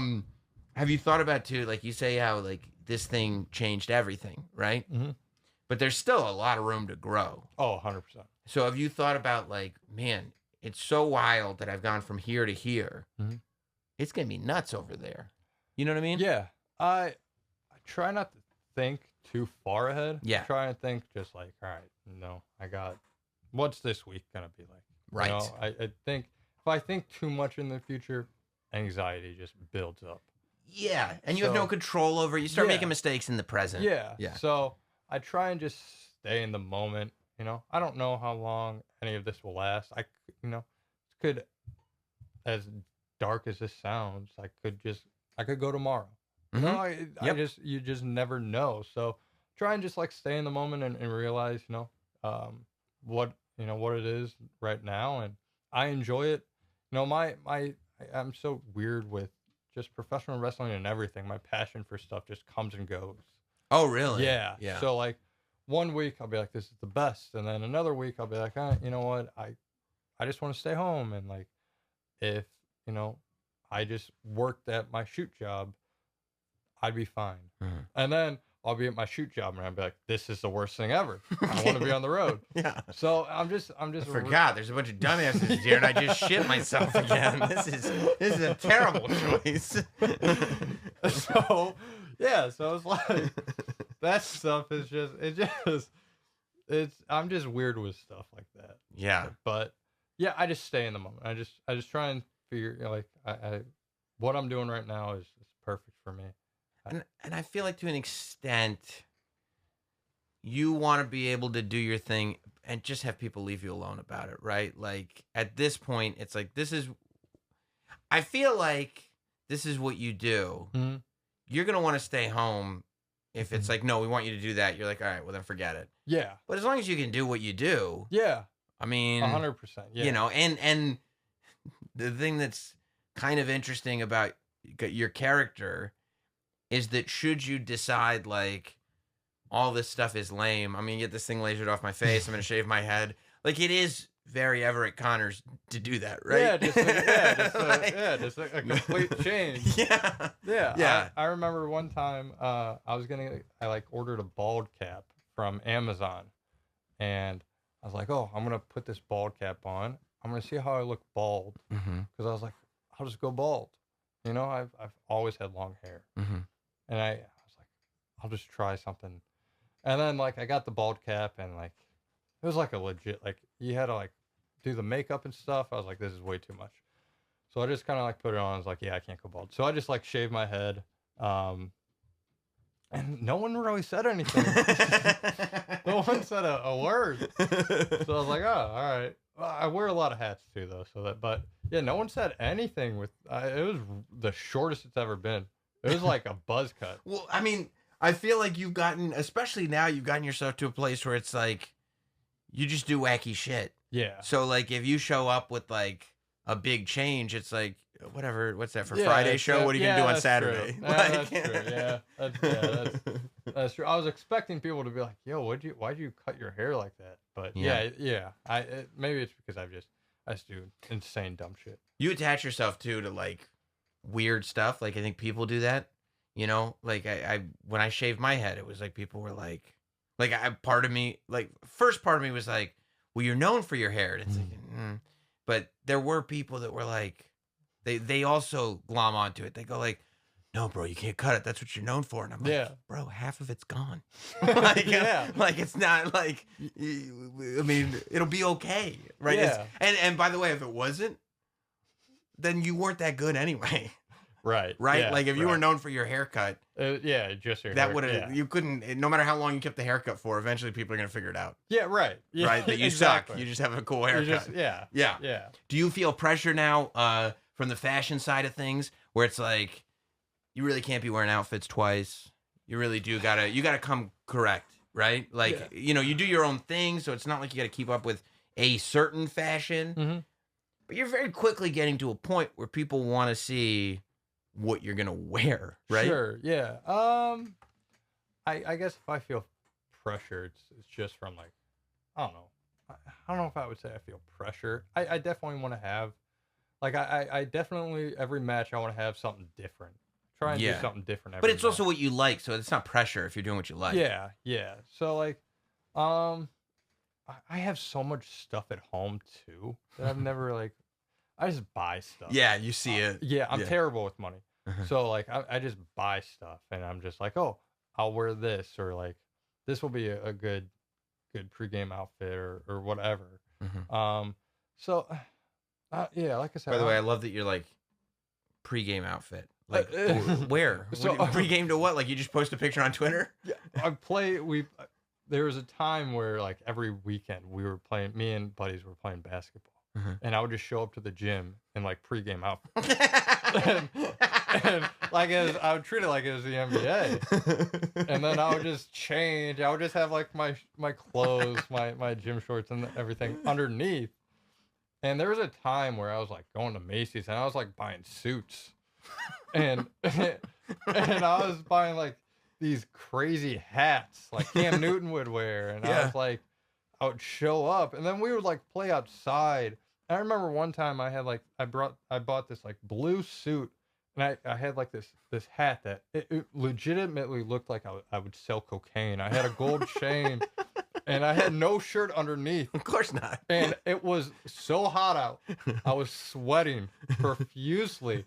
Have you thought about too, like you say how like this thing changed everything, right? Mm-hmm. But there's still a lot of room to grow. Oh, 100%. So have you thought about like, man, it's so wild that I've gone from here to here. Mhm. It's gonna be nuts over there. You know what I mean? Yeah. I try not to think too far ahead. Yeah. Try and think just like, all right, what's this week gonna be like? Right. I think if I think too much in the future, anxiety just builds up. Yeah, and you have no control over it. You start Yeah. making mistakes in the present. Yeah. Yeah. So I try and just stay in the moment. I don't know how long any of this will last. Could, as dark as this sounds, I could go tomorrow. Mhm. You just never know. So try and just like stay in the moment and realize, what it is right now, and I enjoy it. I'm so weird with just professional wrestling and everything. My passion for stuff just comes and goes. Oh, really? Yeah. Yeah. So like 1 week I'll be like, this is the best, and then another week I'll be like, you know what, I just want to stay home, and like if I just worked at my shoot job, I'd be fine. Mhm. And then I'll be at my shoot job and I'll be like, this is the worst thing ever. I want to be on the road. Yeah. So I'm just I forgot. There's a bunch of dumbasses here, and I just shit myself again. This is a terrible choice. So yeah. So it's like that stuff is I'm just weird with stuff like that. Yeah. But yeah, I just stay in the moment. I just try and figure what I'm doing right now is perfect for me. And I feel like to an extent, you want to be able to do your thing and just have people leave you alone about it, right? Like at this point, it's like I feel like this is what you do. Mm-hmm. You're gonna want to stay home. If it's like, no, we want you to do that, you're like, all right, well then forget it. Yeah. But as long as you can do what you do, Yeah. I mean, 100%. Yeah. And the thing that's kind of interesting about your character is that should you decide like all this stuff is lame, I'm gonna get this thing lasered off my face, I'm gonna shave my head. Like it is very Everett Connors to do that, right? Yeah, just a complete change. Yeah. Yeah. Yeah. I remember one time I ordered a bald cap from Amazon, and I was like, oh, I'm gonna put this bald cap on. I'm gonna see how I look bald, Mm-hmm. because I was like, I'll just go bald. I've always had long hair, Mm-hmm. and I was like, I'll just try something. And then like I got the bald cap, and like it was like a legit, like you had to like do the makeup and stuff. I was like, this is way too much. So I just kind of like put it on. I was like, yeah, I can't go bald. So I just like shaved my head. And no one really said anything. No one said a word. So I was like, oh, all right. Well, I wear a lot of hats too, though. But yeah, no one said anything with, it was the shortest it's ever been. It was like a buzz cut. Well, I mean, I feel like you've gotten, especially now, you've gotten yourself to a place where it's like, you just do wacky shit. Yeah. So like, if you show up with like a big change, it's like, whatever. What's that for Yeah, Friday show? What are you gonna do on Saturday? True. That's true. Yeah. That's true. I was expecting people to be like, "Yo, why'd you cut your hair like that?" But yeah. Maybe it's because I just do insane dumb shit. You attach yourself to like weird stuff. Like I think people do that. Like I when I shaved my head, it was like people were like part of me, like first part of me was like, well, you're known for your hair. And it's like, but there were people that were like, they also glom onto it. They go like, no, bro, you can't cut it. That's what you're known for. And I'm like, bro, half of it's gone. Like, like it's not like, I mean, it'll be okay, right? Yeah. And by the way, if it wasn't, then you weren't that good anyway. Right. Right? Yeah, like if you were known for your haircut, just your that hair, would have, you couldn't, no matter how long you kept the haircut for, eventually people are going to figure it out. Yeah, right. Yeah, right? That you exactly. suck. You just have a cool haircut. Yeah. Do you feel pressure now from the fashion side of things where it's like, you really can't be wearing outfits twice. You really do you gotta come correct, right? Like, you do your own thing. So it's not like you got to keep up with a certain fashion, Mm-hmm. but you're very quickly getting to a point where people want to see what you're gonna wear, right? Sure. Yeah. I guess if I feel pressure, it's just from like, I don't know. I don't know if I would say I feel pressure. I definitely want to have, like, I definitely, every match I want to have something different. Try and do Yeah. something different But every it's also match. what you like, so it's not pressure if you're doing what you like. Yeah, yeah. So like, um, I have so much stuff at home too that I've never like. I just buy stuff. Yeah, you see it. Yeah, I'm Yeah. terrible with money. Uh-huh. So like, I just buy stuff, and I'm just like, oh, I'll wear this, or like, this will be a good pregame outfit, or whatever. Mhm. So, yeah, like I said. By the way, I love that you're like pregame outfit. Like where? So Pregame to what? Like you just post a picture on Twitter? yeah, there was a time where like every weekend we were playing. Me and buddies were playing basketball, and I would just show up to the gym in like pregame outfit, and like I would treat it like it was the NBA, and then I would just change. I would just have like my clothes, my gym shorts, and everything underneath. And there was a time where I was like going to Macy's and I was like buying suits, and and I was buying like these crazy hats like Cam Newton would wear, and I was like, I would show up, and then we would like play outside. And I remember one time I had like I bought this like blue suit, and I had like this hat that it legitimately looked like I would sell cocaine. I had a gold chain. And I had no shirt underneath. Of course not. And it was so hot out. I was sweating profusely.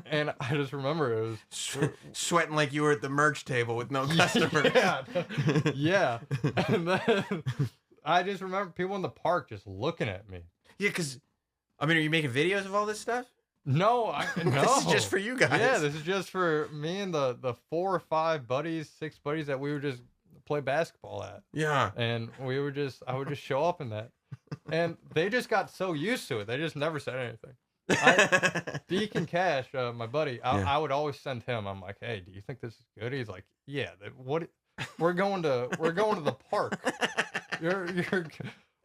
And I just remember it was sweating like you were at the merch table with no customers. Yeah. Yeah. And then I just remember people in the park just looking at me. Yeah, because, I mean, are you making videos of all this stuff? No, no. This is just for you guys. Yeah, this is just for me and the 4 or 5 buddies, 6 buddies that we would just play basketball at. Yeah. And I would just show up in that. And they just got so used to it. They just never said anything. Deacon Cash, my buddy, I would always send him. I'm like, hey, do you think this is good? He's like, yeah. What? We're going to the park.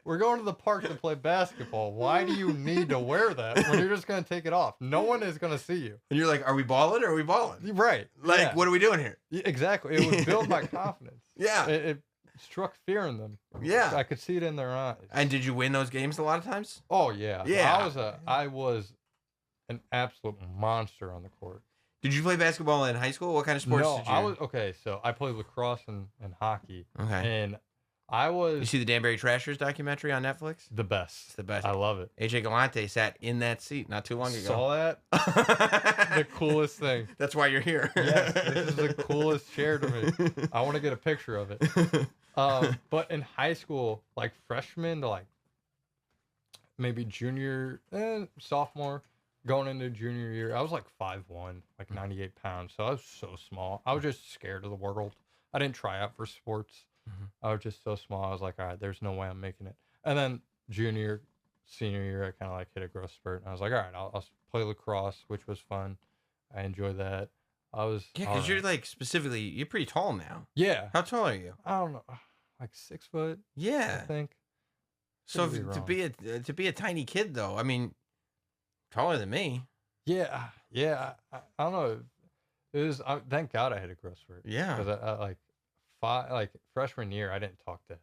We're going to the park to play basketball. Why do you need to wear that when you're just going to take it off? No one is going to see you. And you're like, are we balling or are we balling? Right. Like, what are we doing here? Yeah, exactly. It would build my confidence. Yeah. It struck fear in them. Yeah. I could see it in their eyes. And did you win those games a lot of times? Oh, yeah. Yeah. I was an absolute monster on the court. Did you play basketball in high school? What kind of sports did you? Okay, so I played lacrosse and hockey. Okay. And I was You see the Danbury Trashers documentary on Netflix? the best. It's the best. I love it. AJ Galante sat in that seat not too long ago. Saw that? The coolest thing. That's why you're here. Yes, this is the coolest chair to me. I want to get a picture of it. But in high school, like freshman to like maybe junior and sophomore, going into junior year, I was like 5'1", like 98 pounds. So I was so small. I was just scared of the world. I didn't try out for sports. I was just so small. I was like, all right, there's no way I'm making it. And then junior, senior year, I kind of like hit a growth spurt. And I was like, all right, I'll play lacrosse, which was fun. I enjoyed that. Yeah, because you're like specifically, you're pretty tall now. Yeah. How tall are you? I don't know, like 6 foot. Yeah. I think. So Could be to be a tiny kid though, I mean, taller than me. Yeah. I don't know. It was. Thank God I hit a growth spurt. Yeah. Because like freshman year, I didn't talk to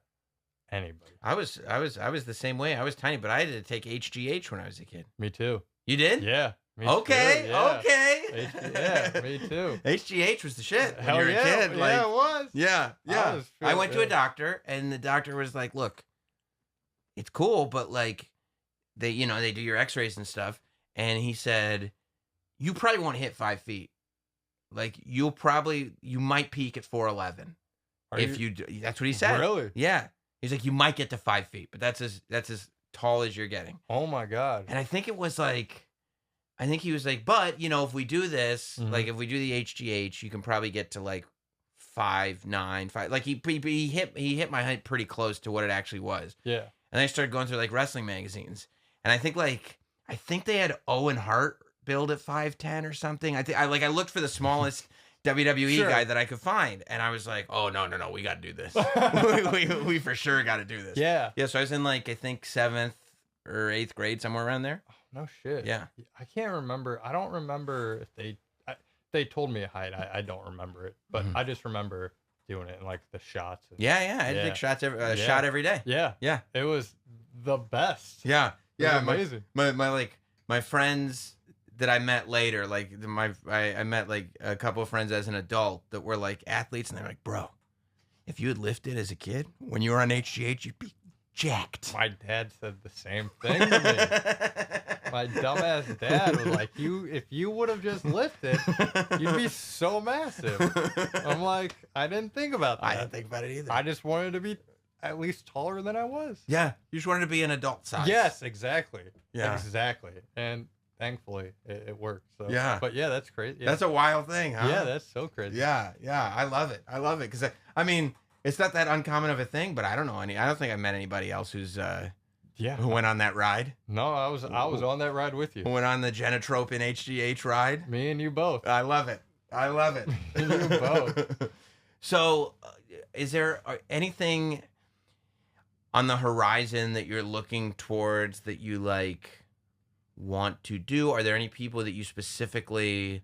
anybody. I was the same way. I was tiny, but I had to take HGH when I was a kid. Me too. You did? Yeah. Me Okay. too, yeah. Okay. Yeah, me too. HGH was the shit when Hell you were yeah, a kid. Like, yeah, it was. Yeah. I went to a yeah. doctor, and the doctor was like, "Look, it's cool, but like, they do your X-rays and stuff." And he said, "You probably won't hit 5 feet. Like, you might peak at 4'11". That's what he said. Really? Yeah. He's like, you might get to 5 feet, but that's as tall as you're getting. Oh my God. And I think he was like, but if we do this, like if we do the HGH, you can probably get to like 5'9", 5. Like he hit my height pretty close to what it actually was. Yeah. And I started going through like wrestling magazines, and I think they had Owen Hart billed at 5'10" or something. I looked for the smallest WWE Sure. guy that I could find. And I was like, oh, no, we got to do this. we for sure got to do this. Yeah. Yeah, so I was in like, I think 7th or 8th grade, somewhere around there. No shit. Yeah. I can't remember. I don't remember if they told me a height. I don't remember it, but I just remember doing it and like the shots. And, Yeah, I had to take shots shot every day. Yeah. Yeah. It was the best. Yeah. It was Yeah. amazing. My friends that I met later, like I met like a couple of friends as an adult that were like athletes, and they're like, bro, if you had lifted as a kid when you were on HGH, you'd be jacked. My dad said the same thing to me. My dumbass dad was like, if you would have just lifted, you'd be so massive. I'm like, I didn't think about that. I didn't think about it either. I just wanted to be at least taller than I was. Yeah, you just wanted to be an adult size. Yes, exactly. Yeah. Exactly. And thankfully, it worked. So. Yeah. But yeah, that's crazy. Yeah. That's a wild thing, huh? Yeah, that's so crazy. Yeah, I love it. Because I mean, it's not that uncommon of a thing, but I don't know I don't think I met anybody else who went on that ride. No, I was on that ride with you. Who went on the Genotrope in HGH ride. Me and you both. I love it. You both. So, is there anything on the horizon that you're looking towards that you like want to do? Are there any people that you specifically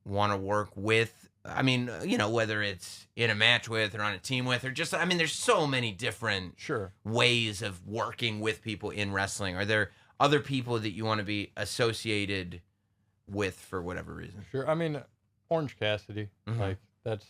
want to work with? I mean, whether it's in a match with or on a team with, or just, I mean, there's so many different ways of working with people in wrestling. Are there other people that you want to be associated with for whatever reason? Sure. I mean, Orange Cassidy, like that's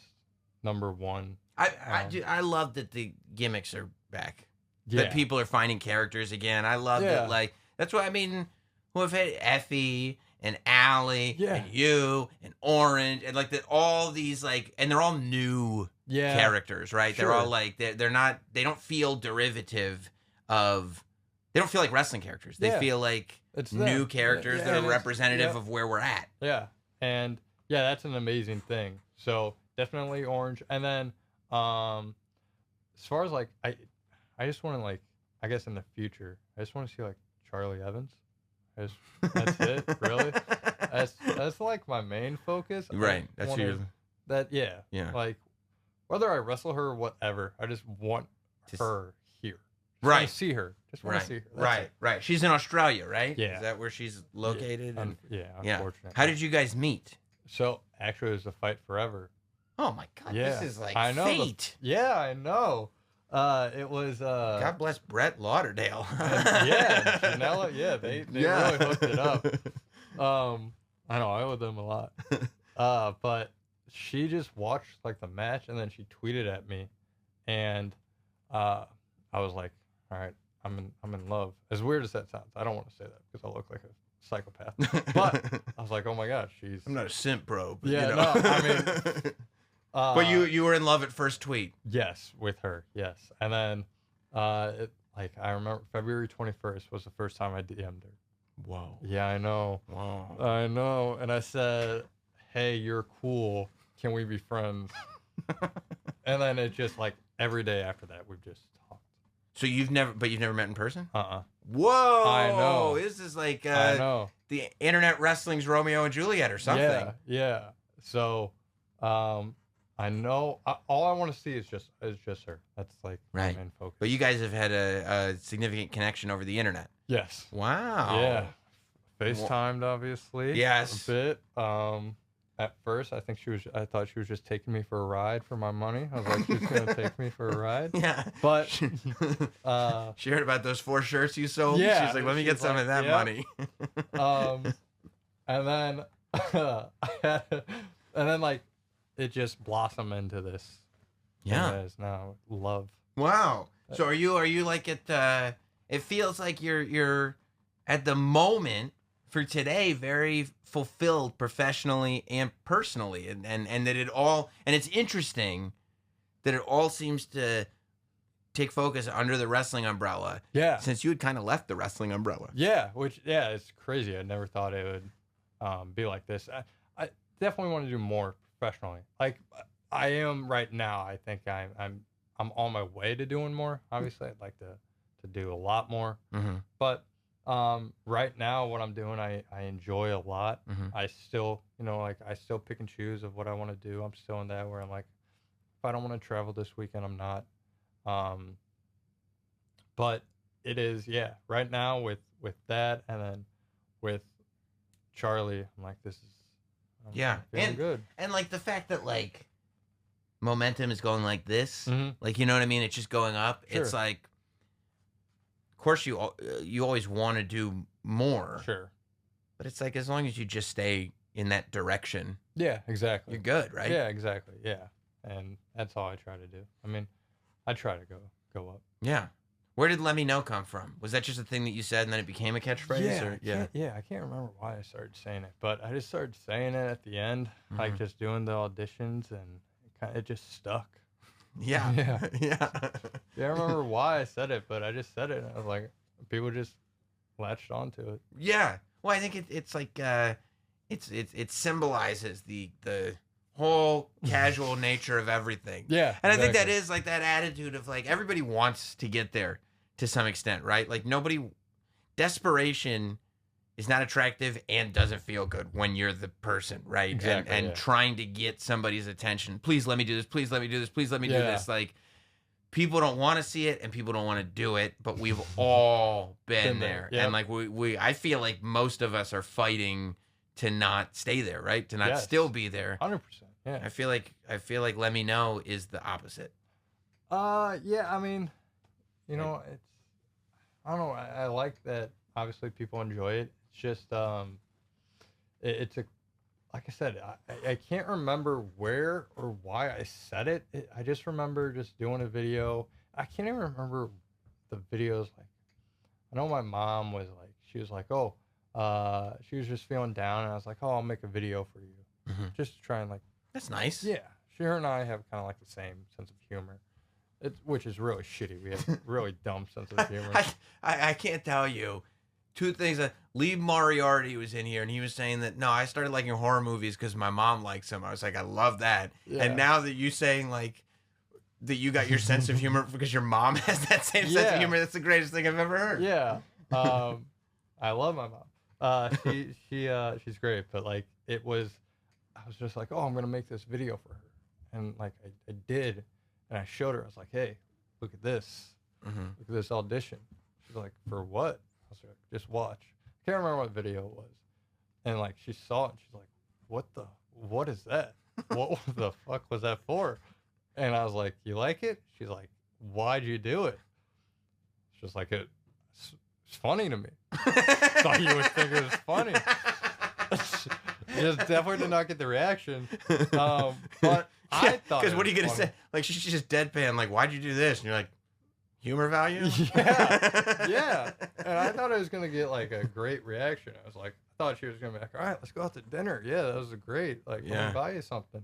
number one. I love that the gimmicks are back. Yeah. That people are finding characters again. I love that. Like, that's what I mean. We've had Effie and Allie and you and Orange and like that. All these like, and they're all new characters, right? Sure. They're all like they're not. They don't feel derivative of. They don't feel like wrestling characters. They feel like it's new characters that are representative of where we're at. Yeah, and yeah, that's an amazing thing. So definitely Orange, and then as far as like I just want to like I guess in the future I just want to see like Charlie Evans. That's it, really. That's like my main focus. Right. That's your. Yeah. Like whether I wrestle her or whatever, I just want her here. Right. Want to see her. Just want to see her. Right. She's in Australia, right? Yeah. Is that where she's located? Yeah. Unfortunately. How did you guys meet? So actually, it was a fight forever. Oh my God! This is like fate. I know. It was. God bless Brett Lauderdale. Janela. Yeah, they really hooked it up. I know I owe them a lot. But she just watched like the match and then she tweeted at me, and I was like, all right, I'm in love. As weird as that sounds, I don't want to say that because I look like a psychopath. But I was like, oh my gosh, I'm not a simp, bro. But, no, I mean. But you were in love at first tweet. Yes, with her. Yes, and then like I remember February 21st was the first time I DM'd her. Whoa. Yeah, I know. Wow. I know. And I said, "Hey, you're cool. Can we be friends?" And then it just like every day after that we've just talked. So you've never met in person? Whoa. I know. This is like I know. The internet wrestling's Romeo and Juliet or something. Yeah. So, I know. All I want to see is just her. That's like my main focus. But you guys have had a significant connection over the internet. Yes. Wow. Yeah. FaceTimed, obviously. Yes. A bit. At first, I thought she was just taking me for a ride for my money. I was like, she's gonna take me for a ride. Yeah. But she heard about those 4 shirts you sold. Yeah. She's like, let me get some of that money. And then like it just blossomed into this. Yeah. That is now love. Wow. So are you like at it feels like you're at the moment for today very fulfilled professionally and personally, and that it all, and it's interesting that it all seems to take focus under the wrestling umbrella. Yeah. Since you had kind of left the wrestling umbrella. Yeah, it's crazy. I never thought it would be like this. I definitely want to do more professionally. Like I am right now. I think I'm on my way to doing more. Obviously, I'd like to do a lot more. Mm-hmm. But Right now, what I'm doing, I enjoy a lot. Mhm. I still, like I still pick and choose of what I want to do. I'm still in that where I'm like, if I don't want to travel this weekend, I'm not. Um, but it is, yeah. Right now with that, and then with Charlie, I'm like, Yeah. I'm feeling good. And like the fact that like momentum is going like this, Mm-hmm. like you know what I mean? It's just going up. It's Sure. like, of course you always want to do more, Sure. but it's like as long as you just stay in that direction, Yeah, exactly. you're good, right? Yeah, exactly. Yeah. And that's all I try to do. I mean, I try to go up. Yeah. Where did "Let Me Know" come from? Was that just a thing that you said and then it became a catchphrase? Yeah, I can't remember why I started saying it, but I just started saying it at the end, like Mhm. just doing the auditions, and it just stuck. Yeah. Yeah. Yeah. Yeah, I remember why I said it, but I just said it. And I was like, people just latched onto it. Yeah. Well, I think it's like it symbolizes the whole casual nature of everything. Yeah, And I think that exactly. is like that attitude of like everybody wants to get there to some extent, right? Like nobody desperation is not attractive and doesn't feel good when you're the person, right? Exactly, And yeah. trying to get somebody's attention. Please let me do this. Please let me do this. Please let me do Yeah. this. Like people don't want to see it and people don't want to do it, but we've all been there. Yep. And like I feel like most of us are fighting to not stay there, right? To not Yes. still be there. 100%. Yeah. I feel like "Let Me Know" is the opposite. Yeah, I mean, it's, I don't know. I like that. Obviously, people enjoy it. It's just, it's a, like I said, I can't remember where or why I said it. I just remember just doing a video. I can't even remember the videos. Like, I know my mom was like, she was like, oh, she was just feeling down, and I was like, oh, I'll make a video for you, Mhm. just to try and like, That's nice. yeah. Her and I have kind of like the same sense of humor. Which is really shitty. We have really dumb sense of humor. I can't tell you two things. Lee Moriarty was in here and he was saying that no, I started liking horror movies because my mom likes them. I was like, I love that. Yeah. And now that you saying like that you got your sense of humor because your mom has that same sense of Yeah. humor, that's the greatest thing I've ever heard. Yeah. I love my mom. She's great, but like I was just like, oh, I'm gonna make this video for her, and like I did, and I showed her. I was like, hey, look at this. Mm-hmm. Look at this audition. She's like, for what? I was like, just watch. I can't remember what video it was, and like she saw it, and she's like, what is that? What the fuck was that for? And I was like, you like it? She's like, why'd you do it? She's like, it's funny to me. Thought you would think it was funny. Just definitely did not get the reaction. But I thought, because what are you gonna funny. say? Like she's just deadpan. Like, why'd you do this? And you're like, humor value. Yeah, yeah. And I thought I was gonna get like a great reaction. I was like, I thought she was gonna be like, all right, let's go out to dinner. Yeah, that was great. Like, let me buy you something.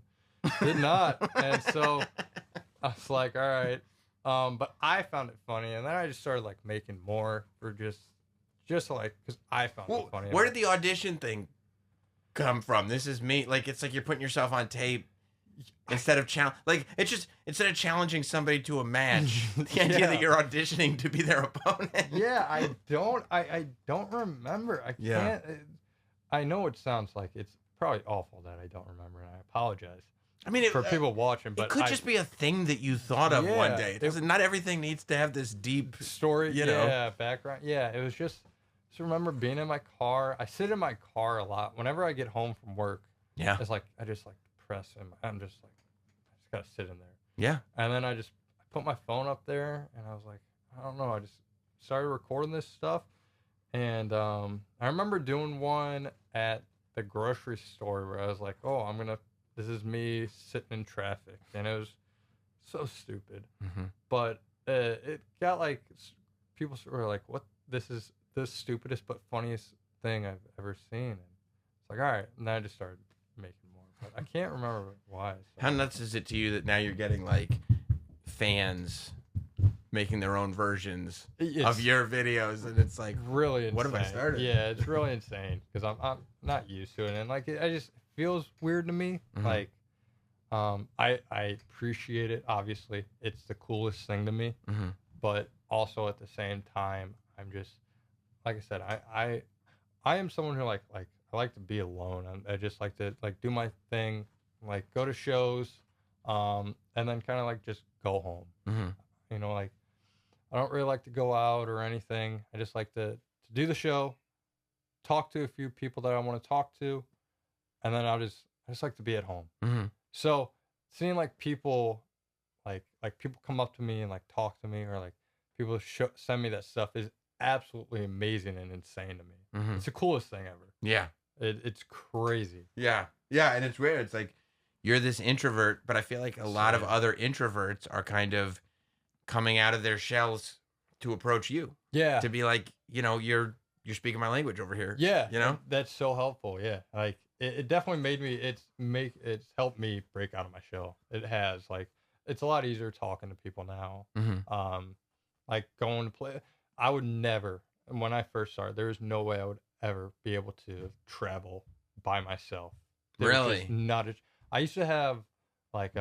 Did not. And so I was like, all right. But I found it funny, and then I just started like making more for just like because I found it funny. Where did the audition thing come from? This is me. Like it's like you're putting yourself on tape instead of instead of challenging somebody to a match. The idea that you're auditioning to be their opponent. Yeah, I don't remember. I can't. I know it sounds like it's probably awful that I don't remember, and I apologize. I mean, for people watching, but it could just be a thing that you thought of one day. Not everything needs to have this deep story, you know. Yeah, background. Yeah, it was just remember being in my car. I sit in my car a lot. Whenever I get home from work, yeah, it's like I just like press and I'm just like I just gotta sit in there. Yeah, and then I put my phone up there, and I was like, I don't know. I just started recording this stuff, and I remember doing one at the grocery store where I was like, oh, this is me sitting in traffic, and it was so stupid. Mm-hmm. But it got like people were like, what? This is the stupidest but funniest thing I've ever seen. And it's like, all right. And then I just started making more. But I can't remember why. How nuts is it to you that now you're getting like fans making their own versions of your videos, and it's like really insane. What have I started? Yeah, it's really insane because I'm not used to it, and like I just feels weird to me. Mm-hmm. Like I appreciate it. Obviously, it's the coolest thing to me. Mm-hmm. But also at the same time, I'm just like I said, I am someone who like I like to be alone. I just like to like do my thing, like go to shows, and then kind of like just go home. Mm-hmm. You know, like I don't really like to go out or anything. I just like to do the show, talk to a few people that I want to talk to, and then I just like to be at home. Mm-hmm. So seeing like people like people come up to me and like talk to me or like people send me that stuff is absolutely amazing and insane to me. Mm-hmm. It's the coolest thing ever. Yeah. It's crazy. Yeah. Yeah. And it's weird. It's like you're this introvert, but I feel like a lot of Same. other introverts are kind of coming out of their shells to approach you. Yeah. To be like, you're speaking my language over here. Yeah. You know? That's so helpful. Yeah. Like it definitely made me it's helped me break out of my shell. It has. Like it's a lot easier talking to people now. Mm-hmm. Like going to play I would never when I first started, there was no way I would ever be able to travel by myself. There was Really? just not a, I used to have like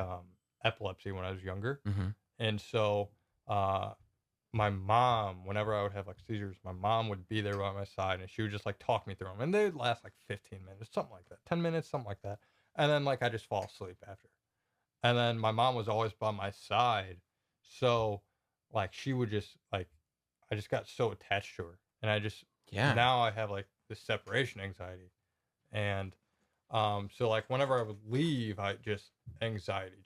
epilepsy when I was younger. Mm-hmm. And so my mom, whenever I would have like seizures, my mom would be there by my side and she would just like talk me through them. And they'd last like 15 minutes, something like that, 10 minutes, something like that. And then like I just fall asleep after. And then my mom was always by my side. So like she would just like, I just got so attached to her. And I just, Yeah. now I have like this separation anxiety. And so like whenever I would leave, anxiety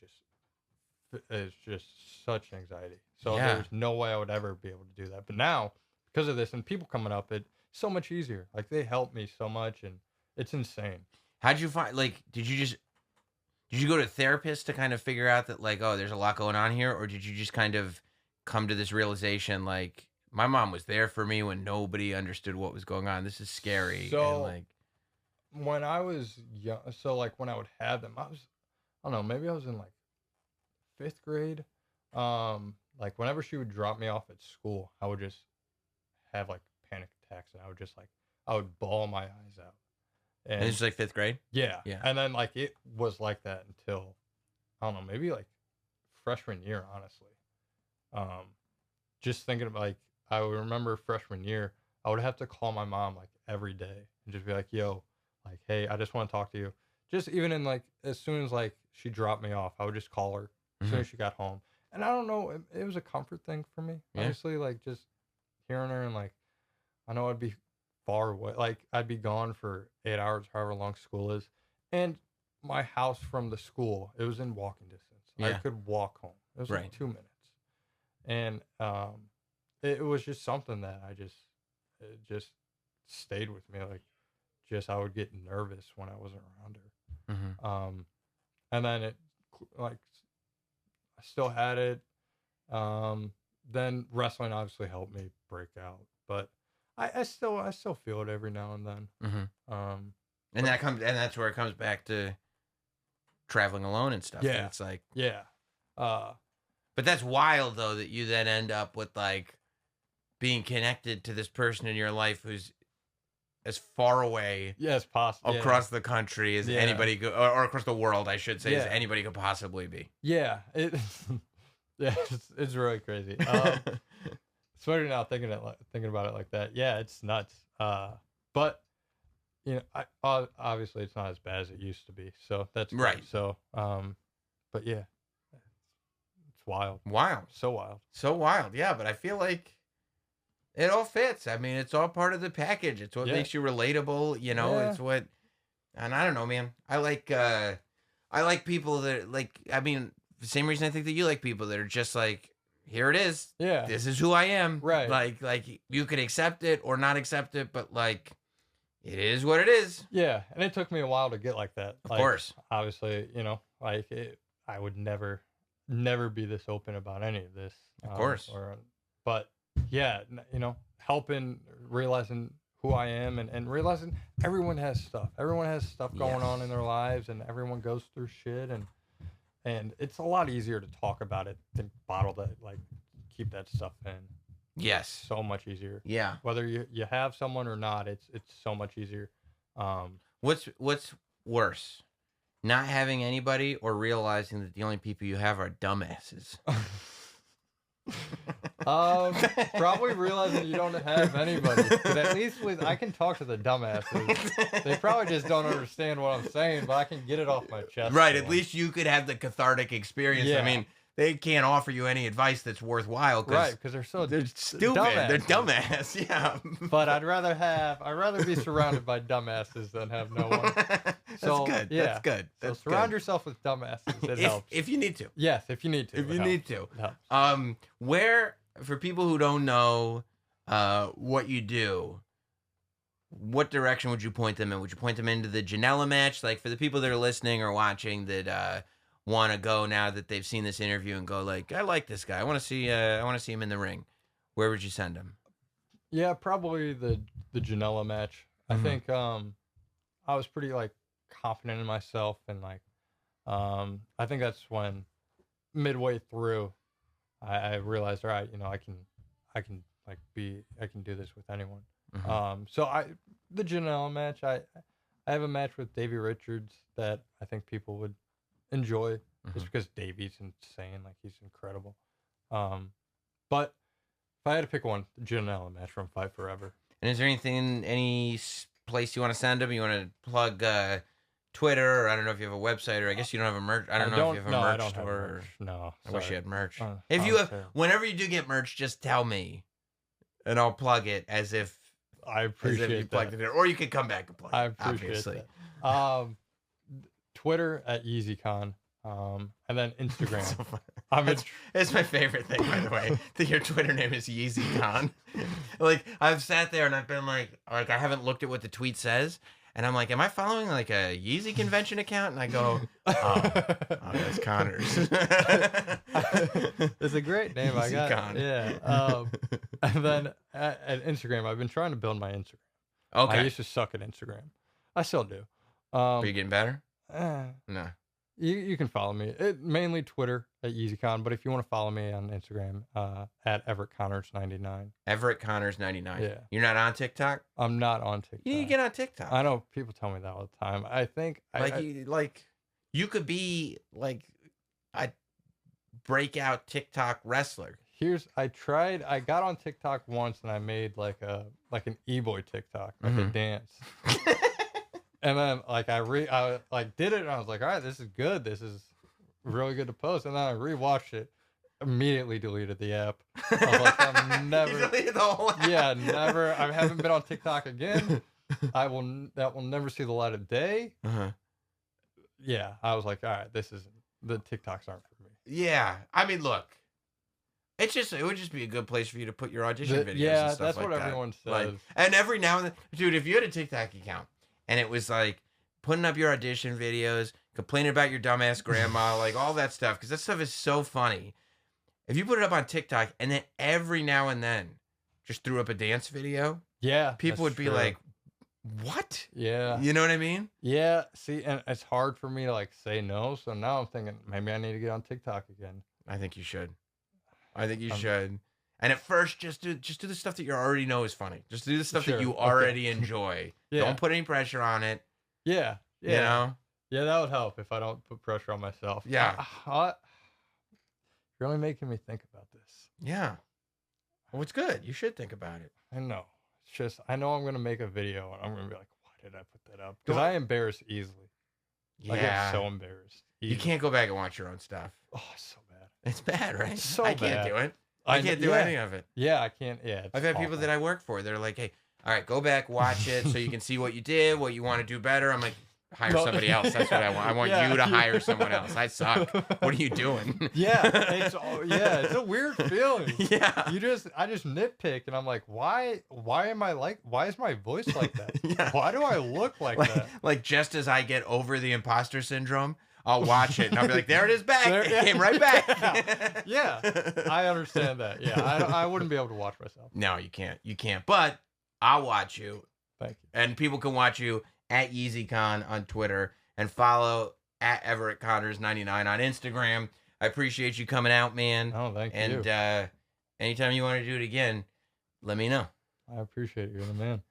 is just such anxiety. So Yeah. there's no way I would ever be able to do that. But now, because of this and people coming up, it's so much easier. Like they help me so much and it's insane. How'd you find, like, did you go to a therapist to kind of figure out that, like, oh, there's a lot going on here? Or did you just kind of come to this realization, like, my mom was there for me when nobody understood what was going on. This is scary. So and like, when I was young, so like when I would have them, I don't know, maybe I was in like 5th grade. Like whenever she would drop me off at school, I would just have like panic attacks and I would bawl my eyes out. and And it's like 5th grade. yeah. Yeah. And then like it was like that until I don't know, maybe like freshman year, honestly. Just thinking of like I would remember freshman year, I would have to call my mom like every day and just be like, yo, like, hey, I just want to talk to you. Just even in like as soon as like she dropped me off, I would just call her as soon as she got home. And I don't know, it was a comfort thing for me. Yeah. Honestly, like just hearing her and like I know I'd be far away. Like I'd be gone for 8 hours, however long school is. And my house from the school, it was in walking distance. I Yeah. could walk home. It was Right. like 2 minutes. And it was just something that it just stayed with me. Like just I would get nervous when I wasn't around her. Mm-hmm. And then it like I still had it. Then wrestling obviously helped me break out, but I still feel it every now and then. Mm-hmm. And that's where it comes back to traveling alone and stuff. Yeah. And it's like, Yeah. but that's wild though that you then end up with like being connected to this person in your life who's as far away Yeah, it's possible. across the country as Yeah. anybody or across the world, I should say, as Yeah. anybody could possibly be. Yeah. Yeah, it's really crazy. It's funny now thinking about it like that. Yeah, it's nuts. But you know, obviously it's not as bad as it used to be. So that's good. Right. So, but yeah, it's wild. Wild. So wild. So wild. Yeah, but I feel like it all fits. I mean, it's all part of the package. It's what Yeah. makes you relatable, Yeah. it's what, and I don't know, man. I like people that like, I mean, the same reason I think that you like people that are just like, here it is. Yeah. This is who I am. Right. Like you can accept it or not accept it, but like, it is what it is. Yeah, and it took me a while to get like that. Of Like, course. Obviously, you know, like I would never be this open about any of this. Of course. But yeah, you know, helping, realizing who I am and realizing everyone has stuff. Everyone has stuff going on in their lives and everyone goes through shit and it's a lot easier to talk about it than bottle that, like keep that stuff in. Yes. So much easier. Yeah. Whether you have someone or not, it's so much easier. What's worse? Not having anybody or realizing that the only people you have are dumbasses? Probably realizing you don't have anybody. But at least I can talk to the dumbasses. They probably just don't understand what I'm saying, but I can get it off my chest. Right. At least you could have the cathartic experience. Yeah. I mean, they can't offer you any advice that's worthwhile. Right, because they're stupid. They're dumbass. Yeah. But I'd rather be surrounded by dumbasses than have no one. That's good. Yeah. That's good. That's so surround yourself with dumbasses. It helps. If you need to. Yes, if you need to. If you need to. It helps. Where, for people who don't know what you do, what direction would you point them in? Would you point them into the Janela match? Like, for the people that are listening or watching that want to go now that they've seen this interview and go like, I like this guy. I want to see him in the ring. Where would you send him? Yeah, probably the Janela match. I think I was pretty like confident in myself, and like I think that's when midway through I realized, all right, I can do this with anyone. So the Janela match, I have a match with Davey Richards that I think people would enjoy, just because Davey's insane, like he's incredible. But if I had to pick one, the Janela match from Fight Forever. And is there any place you want to send them? You want to plug Twitter, or I don't know if you have a website, or I guess you don't have a merch. I don't know if you have a merch store. No, I wish you had merch. If you have, whenever you do get merch, just tell me, and I'll plug it as if I appreciate you plugged it in, or you could come back and plug it. I appreciate that. Twitter at YeezyCon, and then Instagram. So it's my favorite thing, by the way, that your Twitter name is YeezyCon. Like, I've sat there and I've been like I haven't looked at what the tweet says, and I'm like, am I following like a Yeezy convention account? And I go, oh that's Connors. It's a great name. I got Con. Yeah. And then at Instagram, I've been trying to build my Instagram. Okay. I used to suck at Instagram. I still do. Are you getting better? No. You can follow me. Mainly Twitter at YeezyCon, but if you want to follow me on Instagram, at Everett Connors 99. Everett Connors 99. Yeah. You're not on TikTok? I'm not on TikTok. You need to get on TikTok. I know people tell me that all the time. I think you could be like a breakeout TikTok wrestler. I got on TikTok once and I made like an eBoy TikTok, like a dance. And then like I did it and I was like, all right, this is good. This is really good to post. And then I rewatched it, immediately deleted the app. I was like, I'm never. You deleted the whole app. Yeah, never. I haven't been on TikTok again. That will never see the light of day. Yeah, I was like, all right, the TikToks aren't for me. Yeah, I mean, look, it would just be a good place for you to put your audition videos. Yeah, and stuff that's like what that. everyone says. Like, and every now and then, dude, if you had a TikTok account and it was like putting up your audition videos, complaining about your dumbass grandma, like all that stuff, because that stuff is so funny. If you put it up on TikTok and then every now and then just threw up a dance video, yeah, people would be like, what? Yeah. You know what I mean? Yeah. See, and it's hard for me to like say no. So now I'm thinking maybe I need to get on TikTok again. I think you should. Should. And at first, just do the stuff that you already know is funny. Just do the stuff that you already enjoy. Yeah. Don't put any pressure on it. Yeah. You know? Yeah, that would help if I don't put pressure on myself. Yeah. You're really making me think about this. Yeah. Well, it's good. You should think about it. I know. It's just, I know I'm going to make a video and I'm going to be like, why did I put that up? Because I embarrass easily. Yeah. I get so embarrassed. Easily. You can't go back and watch your own stuff. Oh, it's so bad. It's bad, right? It's so I can't bad. do it. I can't do any of it. Yeah, I can't. Yeah. I've had people that I work for. They're like, hey, all right, go back, watch it so you can see what you did, what you want to do better. I'm like, hire somebody else. That's what I want. I want you to hire someone else. I suck. What are you doing? Yeah, it's a weird feeling. Yeah. I just nitpick and I'm like, why is my voice like that? Yeah. Why do I look like that? Like just as I get over the imposter syndrome, I'll watch it and I'll be like, there it is back. It came right back. Yeah. I understand that. Yeah. I wouldn't be able to watch myself. No, you can't. You can't. But I'll watch you. Thank you. And people can watch you at YeezyCon on Twitter and follow at Everett Connors 99 on Instagram. I appreciate you coming out, man. Oh, thank you. And anytime you want to do it again, let me know. I appreciate you. You're the man.